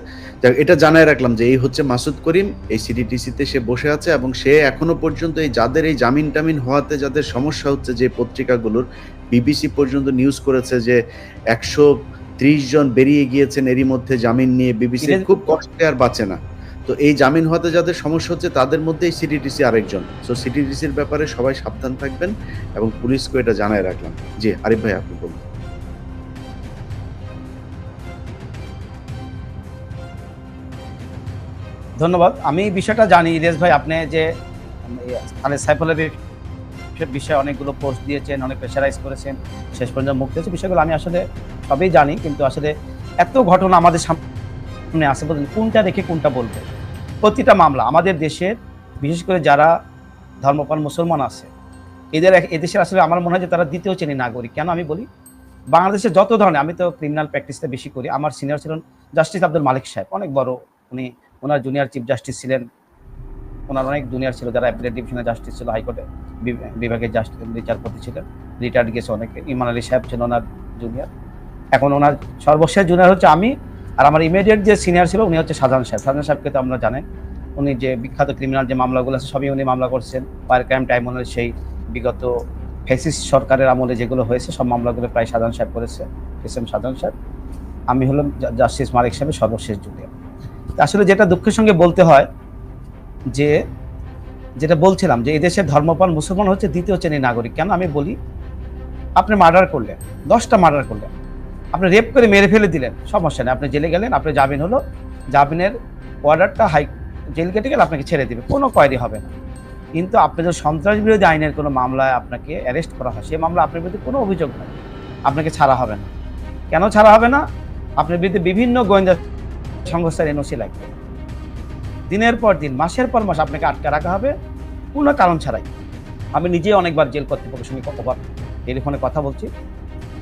এটা জানায় রাখলাম যে এই হচ্ছে মাসুদ করিম, এই সিটিটিসিতে সে বসে আছে, এবং সে এখনো পর্যন্ত যাদের এই জামিন টামিন হওয়াতে যাদের সমস্যা হচ্ছে, যে পত্রিকাগুলোর, বিবিসি পর্যন্ত নিউজ করেছে যে 130 জন বেরিয়ে গিয়েছেন এরই মধ্যে জামিন নিয়ে, বিবিসি খুব কষ্টে আর বাঁচে না। তো এই জামিন হওয়াতে যাদের সমস্যা হচ্ছে তাদের মধ্যে এই সিটিটিসি আরেকজন। সো সিটিটিসির ব্যাপারে সবাই সাবধান থাকবেন, এবং পুলিশকে এটা জানায় রাখলাম। জি আরিফ ভাই, আপনি বলুন। ধন্যবাদ। আমি বিষয়টা জানি ইলিয়াস ভাই, আপনি যে খালেদ সাইফুল্লাহর বিষয়ে অনেকগুলো পোস্ট দিয়েছেন, অনেক প্রেশারাইজ করেছেন, শেষ পর্যন্ত মুক্তি হয়েছে, বিষয়গুলো আমি আসলে সবই জানি। কিন্তু আসলে এত ঘটনা আমাদের সামনে আসে, বলুন কোনটা রেখে কোনটা বলবো। প্রতিটা মামলা আমাদের দেশের, বিশেষ করে যারা ধর্মপ্রাণ মুসলমান আছে, এদেশের আসলে আমার মনে হয় যে তারা দ্বিতীয় শ্রেণীর নাগরিক। কেন আমি বলি, বাংলাদেশের যত ধরনের, আমি তো ক্রিমিনাল প্র্যাকটিসটা বেশি করি, আমার সিনিয়র ছিলেন জাস্টিস আব্দুল মালিক সাহেব, অনেক বড়, উনি ওনার জুনিয়র চিফ জাস্টিস ছিলেন, ওনার অনেক জুনিয়র ছিল যারা অ্যাপিলেট ডিভিশনে জাস্টিস ছিল হাইকোর্টে। বিভাগের বিচারপতি ছিলেন, রিটায়ার্ড গেছে অনেকে। ইমান আলী সাহেব ছিলেন ওনার জুনিয়র। এখন ওনার সর্বশেষ জুনিয়র হচ্ছে আমি, আর আমার ইমিডিয়েট যে সিনিয়র ছিল উনি হচ্ছে শাহজাহান সাহেব। শাহজাহান সাহেবকে তো আমরা জানেন, উনি যে বিখ্যাত ক্রিমিনাল যে মামলাগুলো আছে সবই উনি মামলা করছেন। ফায়ার ক্রাইম ট্রাইব্যুনালের সেই বিগত ফ্যাসিস্ট সরকারের আমলে যেগুলো হয়েছে সব মামলাগুলো প্রায় শাহজাহান সাহেব করেছে, এসএম শাহজাহান সাহেব। আমি হলাম জাস্টিস মালিক সাহেবের সর্বশেষ জুনিয়র। আসলে যেটা দুঃখের সঙ্গে বলতে হয় যে যেটা বলছিলাম যে এদেশের ধর্মপ্রাণ মুসলমান হচ্ছে দ্বিতীয় শ্রেণীর নাগরিক। কেন আমি বলি, আপনি মার্ডার করলেন, 10টা মার্ডার করলেন, আপনি রেপ করে মেরে ফেলে দিলেন, সমস্যা নেই, আপনি জেলে গেলেন, আপনি জামিন হলো, জামিনের অর্ডারটা জেল কেটে গেলে আপনাকে ছেড়ে দেবে, কোনো কোয়ারি হবে না। কিন্তু আপনি যদি সন্ত্রাস বিরোধী আইনের কোনো মামলায় আপনাকে অ্যারেস্ট করা হয়, সেই মামলা আপনার বিরুদ্ধে কোনো অভিযোগ নেই, আপনাকে ছাড়া হবে না। কেন ছাড়া হবে না? আপনার বিরুদ্ধে বিভিন্ন গোয়েন্দা সংস্থার এনওসি লাগবে, দিনের পর দিন, মাসের পর মাস আপনাকে আটকে রাখা হবে কোনো কারণ ছাড়াই। আমি নিজেই অনেকবার জেল কর্তৃপক্ষের সঙ্গে কতবার টেলিফোনে কথা বলছি,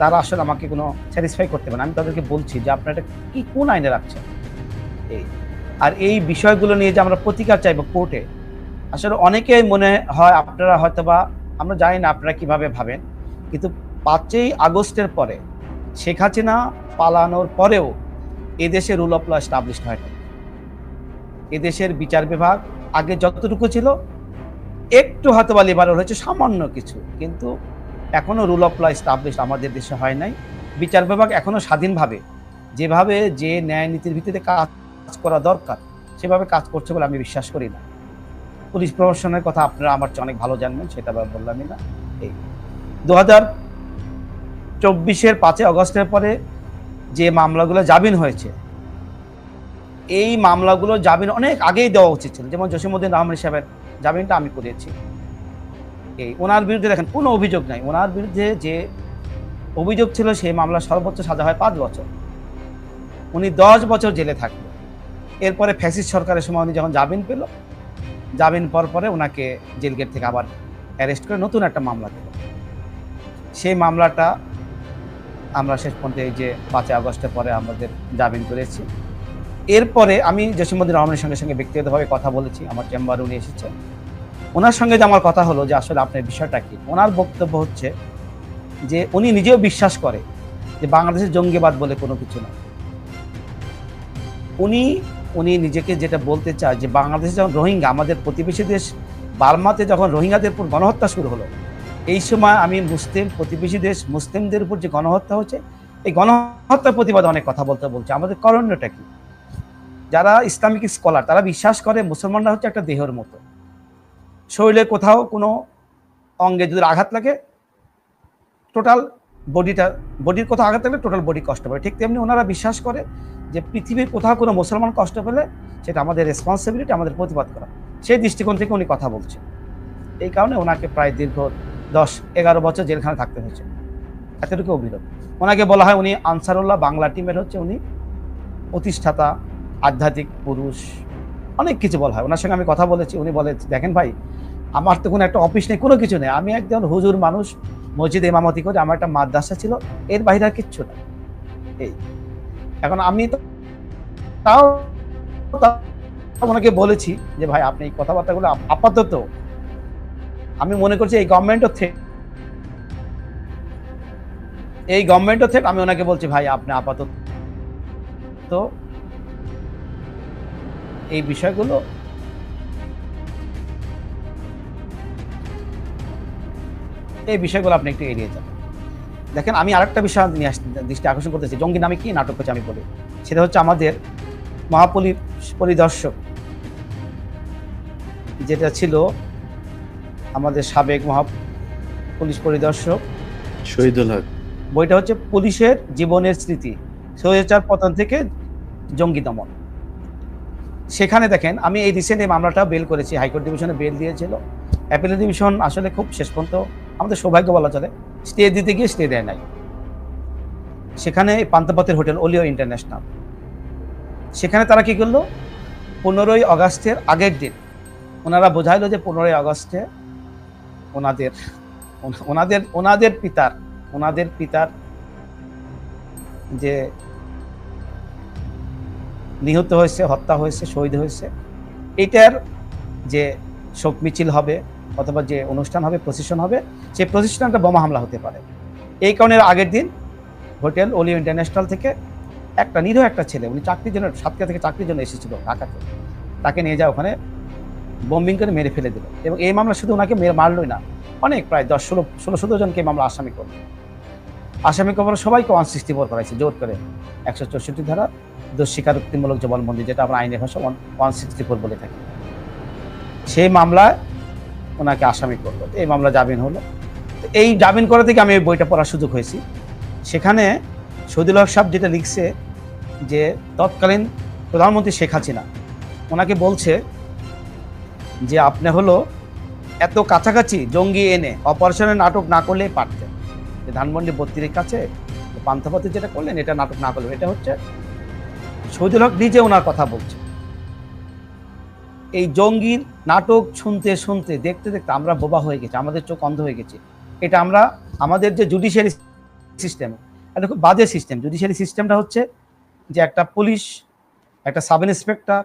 তারা আসলে আমাকে কোনো স্যাটিসফাই করতে পারে না। আমি তাদেরকে বলছি যে আপনারা এটা কি কোন আইনে রাখছেন এই, আর এই বিষয়গুলো নিয়ে যে আমরা প্রতিকার চাইব কোর্টে, আসলে অনেকেই মনে হয় আপনারা হয়তো বা, আমরা জানি না আপনারা কিভাবে ভাবেন, কিন্তু 5ই আগস্টের পরে শেখ হাসিনা পালানোর পরেও এদেশে রুল অফ ল এস্টাবলিশড হয় না। এদেশের বিচার বিভাগ আগে যতটুকু ছিল একটু হয়তো বা লিবারেল হয়েছে সামান্য কিছু, কিন্তু এখনো রুল অফ ল এস্টাবলিশ আমাদের দেশে হয় নাই। বিচার বিভাগ এখনো স্বাধীনভাবে যেভাবে যে ন্যায় নীতির ভিত্তিতে কাজ করা দরকার সেভাবে কাজ করছে বলে আমি বিশ্বাস করি না। পুলিশ প্রশাসনের কথা আপনারা আমার চেয়ে অনেক ভালো জানবেন, সেটা বললামই না। এই 2024-এর 5ই আগস্টের পরে যে মামলাগুলো জামিন হয়েছে, এই মামলাগুলো জামিন অনেক আগেই দেওয়া উচিত ছিল। যেমন জসিমউদ্দিন রহমান সাহেবের জামিনটা আমি করিয়েছি। এই ওনার বিরুদ্ধে দেখেন কোনো অভিযোগ নাই, ওনার বিরুদ্ধে যে অভিযোগ ছিল সেই মামলা সর্বোচ্চ সাজা হয় 5 বছর, উনি 10 বছর জেলে থাকলেন। এরপরে ফ্যাসিস্ট সরকারের সময় উনি যখন জামিন পেল, জামিন পাওয়ার পরে ওনাকে জেল গেট থেকে আবার অ্যারেস্ট করে নতুন একটা মামলা দিল। সেই মামলাটা আমরা শেষ পর্যন্ত এই যে 5ই আগস্টের পরে আমাদের জামিন করেছি। এরপরে আমি জসিমউদ্দিন রহমানের সঙ্গে ব্যক্তিগতভাবে কথা বলেছি, আমার চেম্বারে উনি এসেছেন। ওনার সঙ্গে যে আমার কথা হলো যে আসলে আপনার বিষয়টা কি, ওনার বক্তব্য হচ্ছে যে উনি নিজেও বিশ্বাস করে যে বাংলাদেশের জঙ্গিবাদ বলে কোনো কিছু না। উনি নিজেকে যেটা বলতে চায় যে বাংলাদেশে যখন রোহিঙ্গা, আমাদের প্রতিবেশী দেশ বার্মাতে যখন রোহিঙ্গাদের উপর গণহত্যা শুরু হলো, এই সময় আমি মুসলিম প্রতিবেশী দেশ মুসলিমদের উপর যে গণহত্যা হচ্ছে, এই গণহত্যার প্রতিবাদে অনেক কথা বলছে। আমাদের করণীয়টা কি? যারা ইসলামিক স্কলার তারা বিশ্বাস করে মুসলমানরা হচ্ছে একটা দেহের মতো, শরীরে কোথাও কোনো অঙ্গে যদি আঘাত লাগে টোটাল বডির কোথাও আঘাত লাগলে টোটাল বডি কষ্ট পাবে। ঠিক তেমনি ওনারা বিশ্বাস করে যে পৃথিবীর কোথাও কোনো মুসলমান কষ্ট পেলে সেটা আমাদের রেসপন্সিবিলিটি, আমাদের প্রতিবাদ করা। সেই দৃষ্টিকোণ থেকে উনি কথা বলছেন। এই কারণে ওনাকে প্রায় দীর্ঘ 10-11 বছর জেলখানে থাকতে হয়েছে, এতটুকু অভিযোগ। ওনাকে বলা হয় উনি আনসারুল্লাহ বাংলা টিমের হচ্ছে উনি প্রতিষ্ঠাতা, আধ্যাত্মিক পুরুষ, অনেক কিছু বলা হয়। ওনার সঙ্গে আমি কথা বলেছি, উনি বলে দেখেন ভাই, আমার তো কোনো একটা অফিস নেই, কোনো কিছু নেই, আমি একজন হুজুর মানুষ, মসজিদে ইমামতি করে, আমার একটা মাদ্রাসা ছিল, এর বাইরে আর কিচ্ছু না। এই এখন আমি তাও ওনাকে বলেছি যে ভাই আপনি এই কথাবার্তাগুলো আপাতত, আমি মনে করছি এই গভর্নমেন্টও থেকে আমি ওনাকে বলছি ভাই আপনি আপাতত তো এই বিষয়গুলো আপনি একটু এড়িয়ে যান। দেখেন আমি আরেকটা বিষয় নিয়ে দৃষ্টি আকর্ষণ করতেছি, জঙ্গি নামে কি নাটক হচ্ছে আমি বলি, সেটা হচ্ছে আমাদের পরিদর্শক যেটা ছিল আমাদের সাবেক পুলিশ পরিদর্শক শহীদুল হক, বইটা হচ্ছে পুলিশের জীবনের স্মৃতি, স্বৈরাচার পতন থেকে জঙ্গি দমন। সেখানে দেখেন আমি এই রিসেন্ট এই মামলাটা বেল করেছি, হাইকোর্ট ডিভিশনে বেল দিয়েছিল, অ্যাপিল ডিভিশন আসলে খুব শেষ পর্যন্ত আমাদের সৌভাগ্য বলা চলে, স্টে দিতে গিয়ে স্টে দেয় নাই। সেখানে পান্তাপথের হোটেল ওলিও ইন্টারন্যাশনাল, সেখানে তারা কি করলো, 15ই আগস্টের আগের দিন ওনারা বোঝাইলো যে 15ই আগস্টে ওনাদের পিতার যে নিহত হয়েছে, হত্যা হয়েছে, শহীদ হয়েছে, এটার যে শোক মিছিল হবে, অথবা যে অনুষ্ঠান হবে, প্রসেশন হবে, সেই প্রসেশনটা বোমা হামলা হতে পারে। এই কারণে আগের দিন হোটেল ওলিও ইন্টারন্যাশনাল থেকে একটা নিরীহ একটা ছেলে, উনি চাকরির জন্য সাতক্ষীরা থেকে চাকরির জন্য এসেছিল ঢাকাতে, তাকে নিয়ে যায় ওখানে বম্বিং করে মেরে ফেলে দিল। এবং এই মামলা শুধু ওনাকে মারলই না, অনেক প্রায় 16 জনকে মামলা আসামি করল। আসামি করার সবাইকে 164 করাইছে জোর করে, 164 ধারা দোষ স্বীকারোক্তিমূলক জবানবন্দি, যেটা আমরা আইনের ভাষা 164 বলে থাকি। সেই মামলায় ওনাকে আসামি করলো, এই মামলা জামিন হলো। এই জামিন করা থেকে আমি এই বইটা পড়ার সুযোগ হয়েছি। সেখানে শহীদুল হক সাহেব যেটা লিখছে যে তৎকালীন প্রধানমন্ত্রী শেখ হাসিনা ওনাকে বলছে যে আপনি হলো এত কাছাকাছি জঙ্গি এনে অপারেশনের নাটক না করলেই পারতেন, ধানমন্ডি 32 কাছে পান্থাপতি যেটা করলেন এটা নাটক না করলেন। এটা হচ্ছে শহীদুল হক নিজে ওনার কথা বলছে। এই জঙ্গির নাটক শুনতে শুনতে দেখতে দেখতে আমরা বোবা হয়ে গেছি, আমাদের চোখ অন্ধ হয়ে গেছে। এটা আমরা আমাদের যে জুডিশিয়ারি সিস্টেম, এটা খুব বাজে সিস্টেম। জুডিশিয়ারি সিস্টেমটা হচ্ছে যে একটা পুলিশ, একটা সাব ইন্সপেক্টর,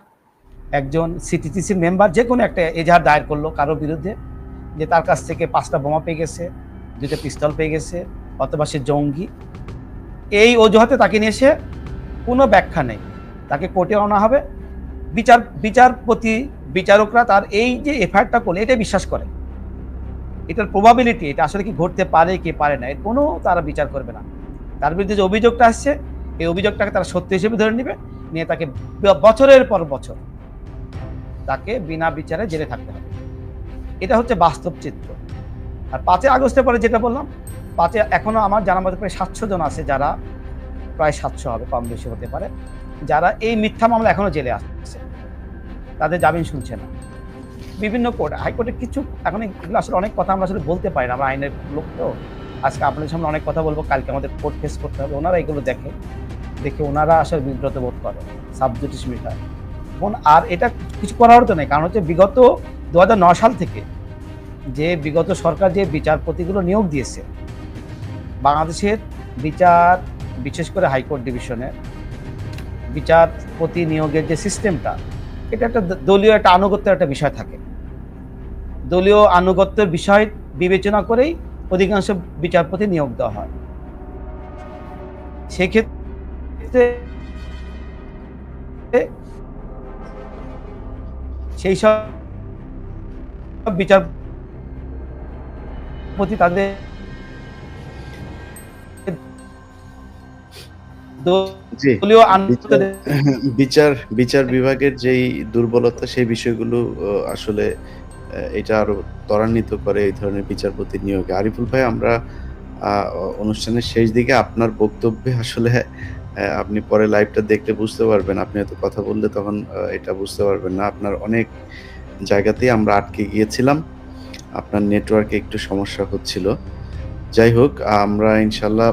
একজন সিটিটিসির মেম্বার যে কোনো একটা এজাহার দায়ের করলো কারোর বিরুদ্ধে যে তার কাছ থেকে 5টা বোমা পেয়ে গেছে, 2টা পিস্তল পেয়ে গেছে, অথবা সে জঙ্গি। এই অজুহাতে তাকে নিয়ে এসে কোনো ব্যাখ্যা নেই, তাকে কোর্টে আনা হবে। বিচারপতি বিচারকরা তার এই যে এফআইআরটা করলে এটাই বিশ্বাস করে, এটার প্রবাবিলিটি এটা আসলে কি ঘটতে পারে কি পারে না, এর কোনো তারা বিচার করবে না। তার বিরুদ্ধে যে অভিযোগটা আসছে এই অভিযোগটাকে তারা সত্য হিসেবে ধরে নেবে, নিয়ে তাকে বছরের পর বছর তাকে বিনা বিচারে জেলে থাকতে হবে। এটা হচ্ছে বাস্তব চিত্র। আর 5 আগস্টের পরে যেটা বললাম, 5 এখনো আমার জানা মতে প্রায় 700 জন আছে, যারা প্রায় 700 হবে, কম বেশি হতে পারে, যারা এই মিথ্যা মামলা এখনো জেলে আসছে, তাদের জামিন শুনছে না। বিভিন্ন কোর্ট, হাইকোর্টে কিছু এখন এগুলো আসলে অনেক কথা আমরা আসলে বলতে পারি না, আমরা আইনের লোক তো। আজকে আপনাদের সামনে অনেক কথা বলবো, কালকে আমাদের কোর্ট ফেস করতে হবে। ওনারা এগুলো দেখে ওনারা আসলে বিব্রত বোধ করে, সাবজুডিস মিটার। আর এটা কিছু করার তো নেই, কারণ হচ্ছে বিগত 2009 সাল থেকে যে বিগত সরকার যে বিচারপতিগুলো নিয়োগ দিয়েছে বাংলাদেশের বিচার, বিশেষ করে হাইকোর্ট ডিভিশনের বিচারপতি নিয়োগের যে সিস্টেমটা, এটা একটা দলীয় একটা আনুগত্যের একটা বিষয় থাকে। দলীয় আনুগত্যের বিষয় বিবেচনা করেই অধিকাংশ বিচারপতি নিয়োগ দেওয়া হয়। সেক্ষেত্রে সেই সব বিচারপতি তাদের বিচার বিভাগের যেই দুর্বলতা, সেই বিষয়গুলো আসলে এটা আরো ত্বরান্বিত করে এই ধরনের বিচারপতি নিয়োগে। আরিফুল ভাই, আমরা অনুষ্ঠানের শেষ দিকে আপনার বক্তব্যে আসলে আপনি পরে লাইভটা দেখলে বুঝতে পারবেন, আপনি এত কথা বললে তখন এটা বুঝতে পারবেন না। আপনার অনেক জায়গাতেই আমরা আটকে গিয়েছিলাম, আপনার নেটওয়ার্কে একটু সমস্যা হচ্ছিল। যাই হোক, আমরা ইনশাল্লাহ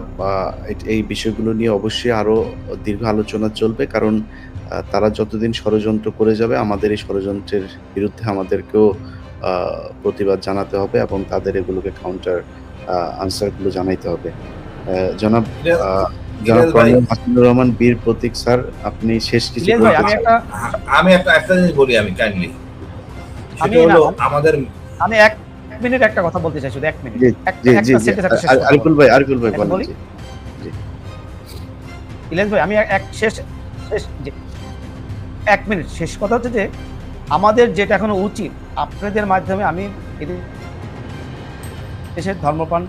এই বিষয়গুলো নিয়ে অবশ্যই আরো দীর্ঘ আলোচনা চলবে, কারণ তারা যতদিন ষড়যন্ত্র করে যাবে আমাদের এই ষড়যন্ত্রের বিরুদ্ধে আমাদেরকেও প্রতিবাদ জানাতে হবে এবং তাদের এগুলোকে কাউন্টার আনসারগুলো জানাইতে হবে। জনাব হাসিনুর রহমান বীর প্রতীক স্যার, আপনি শেষ কিছু আমি একটা জিনিস বলি, আমি কাইন্ডলি, সেটা হলো আমাদের, আমি 1 মিনিট একটা কথা বলতে চাই, শুধু 1 মিনিট। আরিফুল ভাই বলেন। ইলিয়াস ভাই, আমি শেষ 1 মিনিট শেষ কথা হচ্ছে যে আমাদের যেটা এখনো উচিত, আপনাদের মাধ্যমে আমি দেশের ধর্মপ্রাণ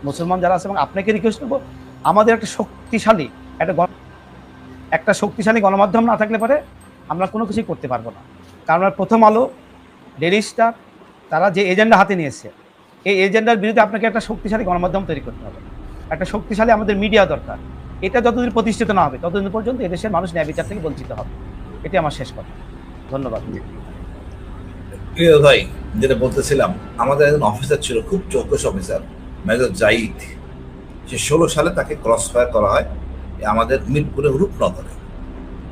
মুসলমান যারা আছে এবং আপনাকে রিকোয়েস্ট করবো, আমাদের একটা শক্তিশালী গণমাধ্যম না থাকলে পরে আমরা কোনো কিছুই করতে পারবো না। কারণ প্রথম আলো, ডেইলি স্টার, তারা যে এজেন্ডা হাতে নিয়েছে, এই এজেন্ডার বিরুদ্ধে আপনাকে একটা শক্তিশালী গণমাধ্যম তৈরি করতে হবে, একটা শক্তিশালী আমাদের মিডিয়া দরকার। এটা যতদিন প্রতিষ্ঠিত না হবে ততদিন পর্যন্ত এদেশের মানুষ ন্যায় বিচার থেকে বঞ্চিত হবে। এটি আমার শেষ কথা। ধন্যবাদ। প্রিয় ভাই, যেটা বলতেছিলাম, আমাদের একজন অফিসার ছিল, খুব চৌকস অফিসার, মেজর জাহিদ। সে 16 সালে তাকে ক্রস ফায়ার করা হয় আমাদের মিরপুরে রূপনগরে।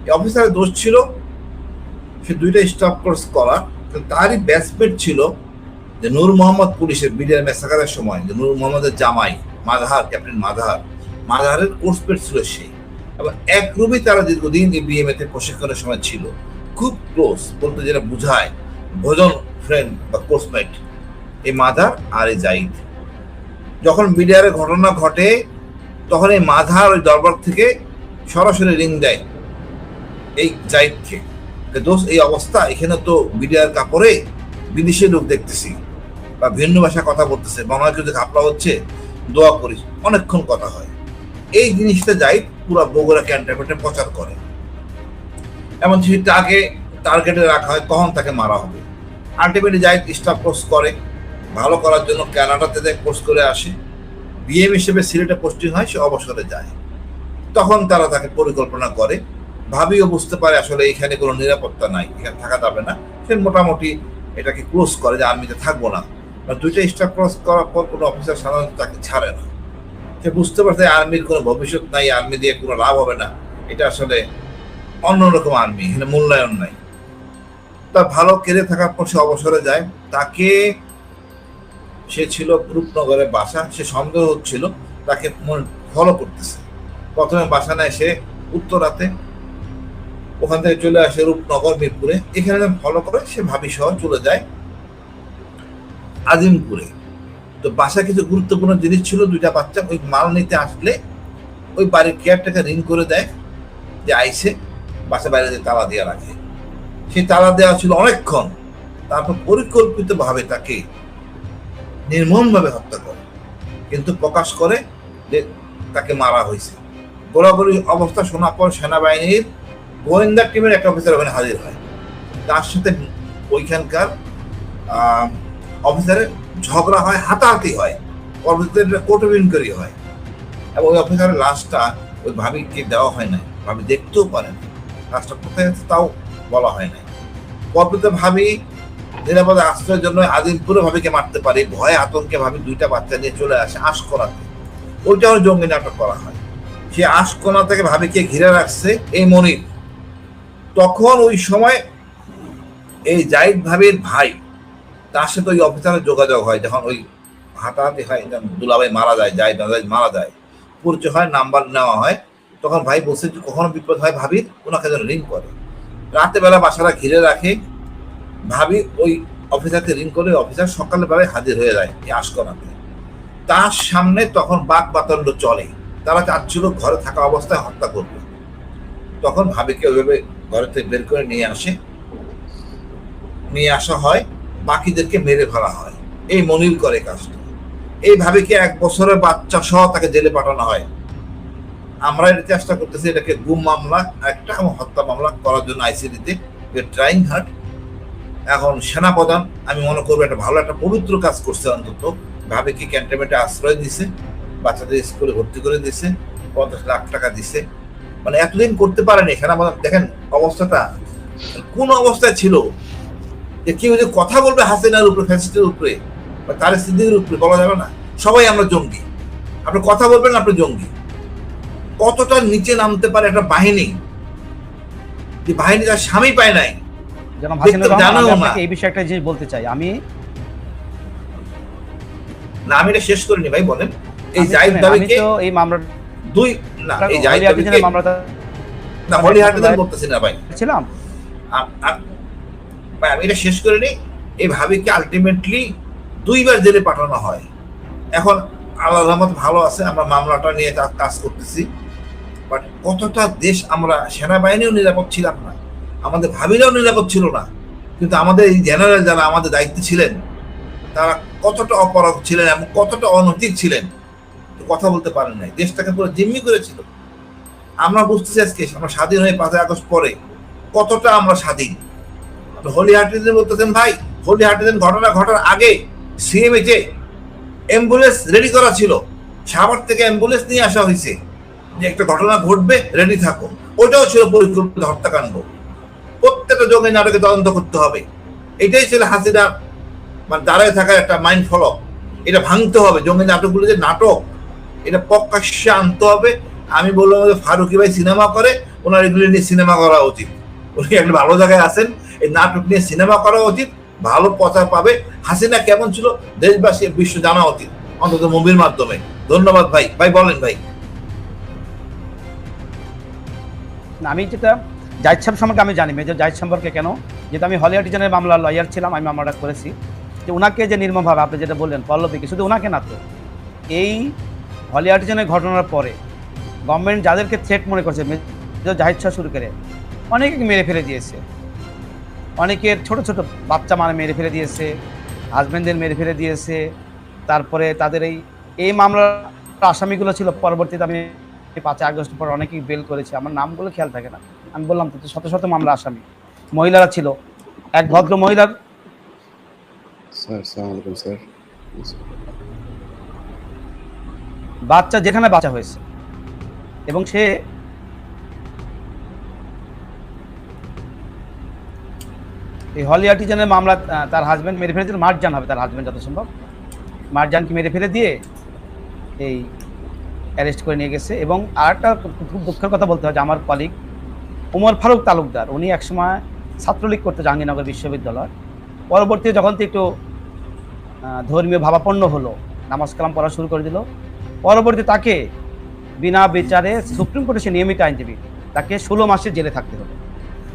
এই অফিসারের দোষ ছিল সে 2টা স্টাফ কোর্স করা, তারই ব্যাচমেট ছিল যে নূর মোহাম্মদ, পুলিশের বিডিআর মেসাকারের সময় যে নূর মোহাম্মদের জামাই মাজাহার, ক্যাপ্টেন মাজাহারের কোর্সমেট ছিল সে, এবং এক রুমে তারা দীর্ঘদিন বিএমএ তে প্রশিক্ষণের সময় ছিল, খুব ক্লোজ বলতে যেটা বুঝায়। ভোজন ফ্রেন্ড বা কোর্সমেট, এই মাধার আর এই জাহিদ। যখন বিডিআর ঘটনা ঘটে তখন এই মাধার ওই দরবার থেকে সরাসরি রিং দেয় এই জাহিদকে, দোস্ত এই অবস্থা, এখানে তো বিডিআর কাপড়ে বিদেশি লোক দেখতেছি বা ভিন্ন ভাষায় কথা বলতেছে, মনে হয় যদি ঘাপলা হচ্ছে, দোয়া করিস। অনেকক্ষণ কথা হয়। এই জিনিসটা জাহিদ পুরো বগুড়া ক্যান্টনমেন্টে প্রচার করে, এমন সেটা আগে টার্গেটে রাখা হয় কখন তাকে মারা হবে। আলটিমেটলি জাহিদ স্টাফ কোর্স করে, ভালো করার জন্য কানাডাতে যায়, কোর্স করে আসে, বিএম হিসেবে সিলেটে পোস্টিং হয়, সে অবসরে যায়। তখন তারা তাকে পরিকল্পনা করে, ভাবিও বুঝতে পারে আসলে এখানে কোনো নিরাপত্তা নাই, এখানে থাকা যাবে না, সে মোটামুটি এটাকে ক্লোজ করে যে আর্মিতে থাকবো না। দুইটা স্টাফ ক্রস করার পর কোনো অফিসার সাধারণত তাকে ছাড়ে না। সে বুঝতে পারছে আর্মির কোনো ভবিষ্যৎ নাই, আর্মি দিয়ে কোনো লাভ হবে না, এটা আসলে অন্যরকম আর্মি, এখানে মূল্যায়ন নাই। তার ভালো কেড়ে থাকার পর সে অবসরে যায়। তাকে, সে ছিল রূপনগরের বাসা, সে সন্দেহ হচ্ছিল তাকে ফলো করতেছে। প্রথমে বাসা নেয় সে উত্তরাতে, ওখান থেকে চলে আসে রূপনগর মিরপুরে, এখানে ফলো করে সে ভাবি সহ চলে যায় আজিমপুরে। তো বাসা কিছু গুরুত্বপূর্ণ জিনিস ছিল, দুইটা বাচ্চা ওই মাল নিতে আসলে ওই বাড়ির কেয়ারটাকে রিং করে দেয় যে আইসে, বাসা বাইরে তালা দিয়ে রাখে। সেই তালা দেওয়া ছিল অনেকক্ষণ, তারপর পরিকল্পিত ভাবে তাকে নির্মমভাবে হত্যা করে, কিন্তু প্রকাশ করে যে তাকে মারা হয়েছে। গোলাগুলি অবস্থা শোনার পর সেনাবাহিনীর গোয়েন্দা টিমের একটা অফিসার ওখানে হাজির হয়, তার সাথে ওইখানকার অফিসারের ঝগড়া হয়, হাতাহাতি হয়, পরবর্তীতে কোর্ট অফ ইনকোয়ারি হয়, এবং ওই অফিসারের লাশটা ওই ভাবিকে দেওয়া হয় না, ভাবি দেখতেও পারেন লাশটা কোথায় আছে তাও বলা হয় না। পরবর্তীতে ভাবি নিরাপদে আশ্রয়ের জন্য আজিমপুরে ভাবিকে মারতে পারে, ভয়ে আতঙ্কে ভাবি দুইটা বাচ্চা নিয়ে চলে আসে আশকোনাতে, ওইটাও জঙ্গি নাটক করা হয়। সে আশকোনা থেকে ভাবিকে ঘিরে রাখছে এই মনির। তখন ওই সময় এই জাহিদ ভাবির ভাই, তার সাথে ওই অফিসারের যোগাযোগ হয়, যখন ওই হাতাহাতি হয়, দুলাভাই মারা যায়, জাহিদ মারা যায়, পরিচয় হয়, নাম্বার নেওয়া হয়। তখন ভাই বলছে যে কখনো বিপদ হয় ভাবির, ওনাকে যেন রিং করে। রাতে বেলা বাসাটা ঘিরে রাখে, ভাবি ওই অফিসারকে রিং করে, অফিসার সকালে বেলায় হাজির হয়ে যায় এই আশকোনাতে। তার সামনে তখন বাক বাতণ্ড চলে, তারা চাচ্ছিল ঘরে থাকা অবস্থায় হত্যা করবে। তখন ভাবিকে ওইভাবে ঘরে থেকে বের করে নিয়ে আসা হয়, বাকিদেরকে মেরে ফেলা হয়। এই মনির করে কাজটা। এই ভাবিকে 1 বছরের বাচ্চা সহ তাকে জেলে পাঠানো হয়। আমরা এটা চেষ্টা করতেছি এটাকে গুম মামলা একটা হত্যা মামলা করার জন্য আইসিডিতে ট্রাইং হার্ড। এখন সেনাপ্রধান আমি মনে করবো একটা ভালো একটা পবিত্র কাজ করছে, অন্তত ভাবিকে ক্যান্টনমেন্টে আশ্রয় দিছে, বাচ্চাদের স্কুলে ভর্তি করে দিছে, 50 লাখ টাকা দিছে। মানে এতদিন করতে পারেনি সেনাপ্রধান। দেখেন অবস্থাটা কোন অবস্থায় ছিল, যে কেউ যে কথা বলবে হাসিনার উপরে, ফ্যাসিস্টের উপরে, বা তার স্থিতির উপরে, বলা যাবে না সবাই আমরা জঙ্গি, আপনি কথা বলবেন আপনি জঙ্গি। কতটা নিচে নামতে পারে একটা বাহিনী, যে বাহিনী তার স্বামী পায় নাই। এই বিষয়ে একটা জিনিস বলতে চাই আমি, না আমি এটা শেষ করিনি ভাই, বলেন। এই জাহিদ দাবিকে এই মামলা দুই না, এই জাহিদ দাবিকে মামলাটা না হলিহাটিদের বলতেছি না ভাই, ছিলাম ভাই, আমি এটা শেষ করিনি। এই ভাবিকে আলটিমেটলি 2 বার জেলে পাঠানো হয়। এখন আল্লাহর রহমত ভালো আছে, আমরা মামলাটা নিয়ে কাজ করতেছি। বাট কতটা দেশ, আমরা সেনাবাহিনীও নিরাপদ ছিলাম না, আমাদের ভাবিরাও নিরাপদ ছিল না, কিন্তু আমাদের এই জেনারেল যারা আমাদের দায়িত্বে ছিলেন তারা কতটা অপরাধ ছিলেন এবং কতটা অনৈতিক ছিলেন, কথা বলতে পারেন নাই, দেশটাকে পুরো জিম্মি করেছিল। আমরা বুঝতেছি আজকে আমরা স্বাধীন হয়ে 5 আগস্ট পরে কতটা আমরা স্বাধীন। হলিহাটিদের বলতেছেন ভাই, হলিহাটিদের ঘটনা ঘটার আগে সিএমএইচে অ্যাম্বুলেন্স রেডি করা ছিল, সাভার থেকে অ্যাম্বুলেন্স নিয়ে আসা হয়েছে, যে একটা ঘটনা ঘটবে রেডি থাকো। ওটাও ছিল পরিকল্পিত হত্যাকাণ্ড। প্রত্যেকটা জঙ্গি নাটকে তদন্ত করতে হবে, এটাই ছিল হাসিনা মানে দাঁড়ায় থাকার একটা মাইন্ড ফলো। এটা ভাঙতে হবে, জঙ্গি নাটকগুলো যে নাটক, এটা প্রকাশ্যে আনতে হবে। আমি বললাম যে ফারুকি ভাই সিনেমা করে, ওনার এগুলি নিয়ে সিনেমা করা উচিত। উনি একটা ভালো জায়গায় আছেন, এই নাটক নিয়ে সিনেমা করা উচিত, ভালো প্রচার পাবে। হাসিনা কেমন ছিল দেশবাসী বিশ্ব জানা উচিত, অন্তত মুভির মাধ্যমে। ধন্যবাদ ভাই। ভাই বলেন ভাই। আমি যেটা জাহিদ সাহেব সম্পর্কে আমি জানি, মেজর জাহিদ সম্পর্কে কেন যেহেতু আমি হলি আর্টিজানের মামলার লয়ার ছিলাম, আমি মামলাটা করেছি যে ওনাকে যে নির্মমভাবে আপনি যেটা বললেন পল্লবীকে, শুধু ওনাকে না তো, এই হলি আর্টিজানের ঘটনার পরে গভর্নমেন্ট যাদেরকে থ্রেট মনে করছে, মেজর জাহিদ শাহ শুরু করে অনেকে মেরে ফেলে দিয়েছে, অনেকের ছোট ছোট বাচ্চা মেরে ফেলে দিয়েছে, হাজব্যান্ডদের মেরে ফেলে দিয়েছে। তারপরে তাদের এই মামলার আসামিগুলো ছিল, পরবর্তীতে আমি 5 আগস্ট পর অনেকেই বেল করেছি, আমার নামগুলো খেয়াল থাকে না, আমি বললাম তো শত শত মামলা আসামি মহিলারা ছিল। এক ভদ্র মহিলার স্যার বাচ্চা যেখানে বাচ্চা হয়েছে, এবং সে এই হলি আর্টিজানের মামলা তার হাজব্যান্ড মেরে ফেলেছিল, মারজান হবে তার হাজব্যান্ড যত সম্ভব, মারজানকে মেরে ফেলে দিয়ে এই অ্যারেস্ট করে নিয়ে গেছে। এবং আরেকটা খুব দুঃখের কথা বলতে হয় যে আমার কলিগ উমর ফারুক তালুকদার, উনি একসময় ছাত্রলীগ করতে জাহাঙ্গীরনগর বিশ্ববিদ্যালয়, পরবর্তীতে যখন থেকে একটু ধর্মীয় ভাবাপন্ন হলো, নামাজ কালাম পড়া শুরু করে দিল, পরবর্তী তাকে বিনা বিচারে সুপ্রিম কোর্টে সে নিয়মিত আইনজীবী, তাকে 16 মাসের জেলে থাকতে হলো।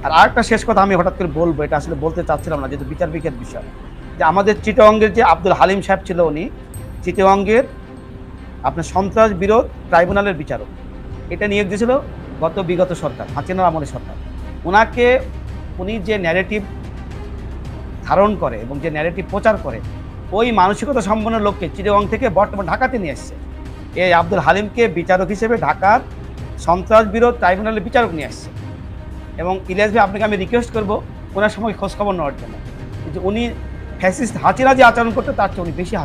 আর আরেকটা শেষ কথা আমি হঠাৎ করে বলবো, এটা আসলে বলতে চাচ্ছিলাম না যেহেতু বিচার বিকের বিষয়, যে আমাদের চিটাগংয়ের যে আব্দুল হালিম সাহেব ছিল, উনি চিটাগংয়ের আপনার সন্ত্রাস বিরোধ ট্রাইব্যুনালের বিচারক, এটা নিয়োগ দিয়েছিল বিগত সরকার, হাসিনার আমলের সরকার। উনি যে ন্যারেটিভ ধারণ করে এবং যে ন্যারেটিভ প্রচার করে, ওই মানসিকতা সম্পন্ন লোককে চিটাগং থেকে বর্তমান ঢাকাতে নিয়ে এসছে। এই আব্দুল হালিমকে বিচারক হিসেবে ঢাকার সন্ত্রাস বিরোধ ট্রাইব্যুনালের বিচারক নিয়ে আসছে। এবং ইলিয়াস ভাই, আপনাকে আমি রিকোয়েস্ট করবো ওনার সময় খোঁজখবর নেওয়ার জন্য, যে উনি ফ্যাসিস্ট হাসিনা যে আচরণ করতে তার চেয়ে উনি বেশি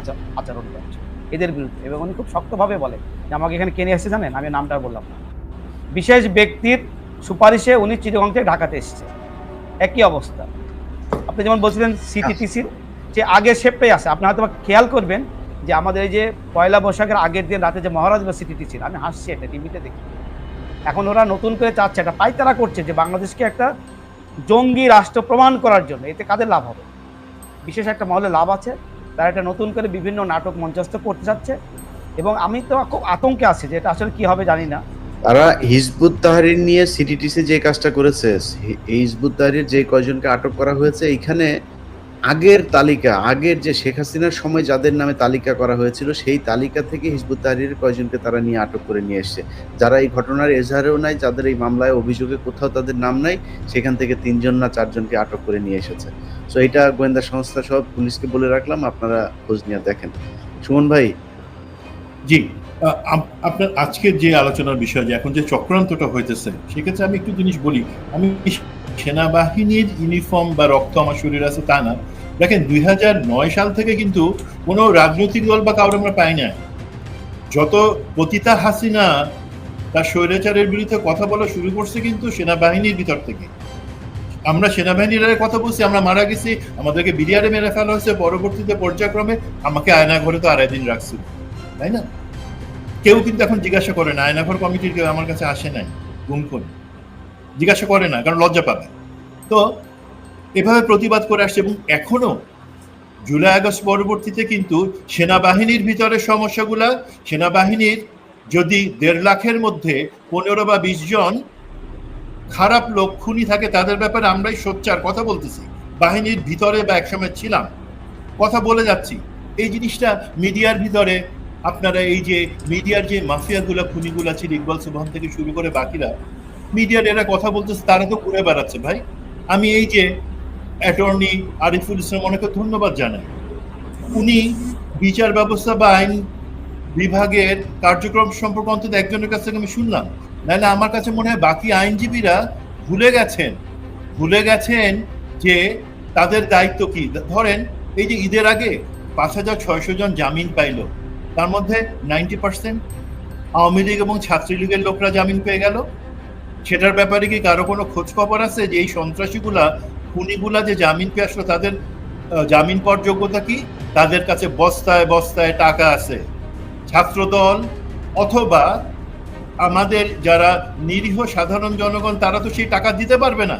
আচরণ করছে এদের বিরুদ্ধে। এবং উনি খুব শক্তভাবে বলে যে আমাকে এখানে কে নিয়ে আসছে জানেন, আমি নামটা বললাম না, বিশেষ ব্যক্তির সুপারিশে উনি চিটাগং থেকে ঢাকাতে এসেছে। একই অবস্থা আপনি যেমন বলছিলেন সিটিটিসির যে আগের শেপটাই আছে, আপনি হয়তো খেয়াল করবেন যে আমাদের এই যে পয়লা বৈশাখের আগের দিন রাতে যে মহারাজ বা সিটিটিসির, আমি হাসছি, এটা টিভিতে দেখি, এখন ওরা নতুন করে চাচ্ছে, একটা পায়তারা করছে যে বাংলাদেশকে একটা জঙ্গি রাষ্ট্র প্রমাণ করার জন্য। এতে কাদের লাভ হবে? বিশেষ একটা মহলে লাভ আছে, তারা এটা নতুন করে বিভিন্ন নাটক মঞ্চস্থ করতে যাচ্ছে। এবং আমি তো খুব আতঙ্কে আছি যে এটা আসলে কি হবে জানি না। তারা হিজবুত তাহরির নিয়ে সিটিটিসি যে কাজটা করেছে, হিজবুত তাহরির যে কয়জনকে আটক করা হয়েছে, এখানে আগের তালিকা, আগের যে শেখ হাসিনার সময় যাদের নামে তালিকা করা হয়েছিল, সেই তালিকা থেকে হিজবুত তাহরিরের কয়জনকে তারা নিয়ে আটক করে নিয়ে এসছে, যারা এই ঘটনার এজাহারেও নাই, যাদের এই মামলায় অভিযোগে কোথাও তাদের নাম নাই, সেখান থেকে 3জন না 4জনকে আটক করে নিয়ে এসেছে। সো এটা গোয়েন্দা সংস্থা সব পুলিশকে বলে রাখলাম, আপনারা খোঁজ নিয়ে দেখেন। সুমন ভাই। জি, আপনার আজকের যে আলোচনার বিষয়, যে এখন যে চক্রান্তটা হইতেছে, সেক্ষেত্রে আমি একটু জিনিস বলি। আমি সেনাবাহিনীর ইউনিফর্ম বা রক্ত আমার শরীরে আছে তা না। দেখেন 2009 সাল থেকে কিন্তু কোনো রাজনৈতিক দল বা কাউরে আমরা পাই না। যত পতিতা হাসিনা তার স্বৈরাচারের বিরুদ্ধে কথা বলা শুরু করছে কিন্তু সেনাবাহিনীর ভিতর থেকে। আমরা সেনাবাহিনীর কথা বলছি, আমরা মারা গেছি, আমাদেরকে বিরিয়ারে মেরে ফেলা হয়েছে, পরবর্তীতে পর্যায়ক্রমে আমাকে আয়নাঘরে তো 2.5 দিন রাখছিল, তাই না? কেউ কিন্তু এখন জিজ্ঞাসা করে না, আয়নাঘর কমিটির কেউ আমার কাছে আসে নাই, গুম করে জিজ্ঞাসা করে না, কারণ লজ্জা পাবে। তো এভাবে প্রতিবাদ করে আসছে। এবং এখনো জুলাই আগস্ট পরবর্তীতে কিন্তু সেনাবাহিনীর ভিতরে সমস্যাগুলা, সেনাবাহিনীর যদি 1.5 লাখের মধ্যে 15 বা 20 জন খারাপ লোক খুনি থাকে, তাদের ব্যাপারে আমরাই সোচ্চার কথা বলতেছি, বাহিনীর ভিতরে বা একসময় ছিলাম, কথা বলে যাচ্ছি। এই জিনিসটা মিডিয়ার ভিতরে, আপনারা এই যে মিডিয়ার যে মাফিয়াগুলা খুনিগুলা ছিল, ইকবাল সুবহান থেকে শুরু করে বাকিরা, মিডিয়ার এরা কথা বলতেছে, তারা তো ঘুরে বেড়াচ্ছে ভাই। আমি এই যে অ্যাটর্নি আরিফুল ইসলাম, অনেকে ধন্যবাদ জানাই, উনি বিচার ব্যবস্থা বা আইন বিভাগের কার্যক্রম সম্পর্কে অন্তত একজনের কাছ থেকে আমি শুনলাম। নাহলে আমার কাছে মনে হয় বাকি আইনজীবীরা ভুলে গেছেন যে তাদের দায়িত্ব কি। ধরেন এই যে ঈদের আগে 5,600 জন জামিন পাইল, তার মধ্যে 90% আওয়ামী লীগ এবং ছাত্রলীগের লোকরা জামিন পেয়ে গেল। সেটার ব্যাপারে কি কারো কোনো খোঁজ খবর আছে যে এই সন্ত্রাসীগুলা, খুনিগুলা যে জামিন পেয়ে আসলো, তাদের জামিন পাওয়ার যোগ্যতা কি? তাদের কাছে বস্তায় বস্তায় টাকা আছে। ছাত্রদল অথবা আমাদের যারা নিরীহ সাধারণ জনগণ, তারা তো সেই টাকা দিতে পারবে না,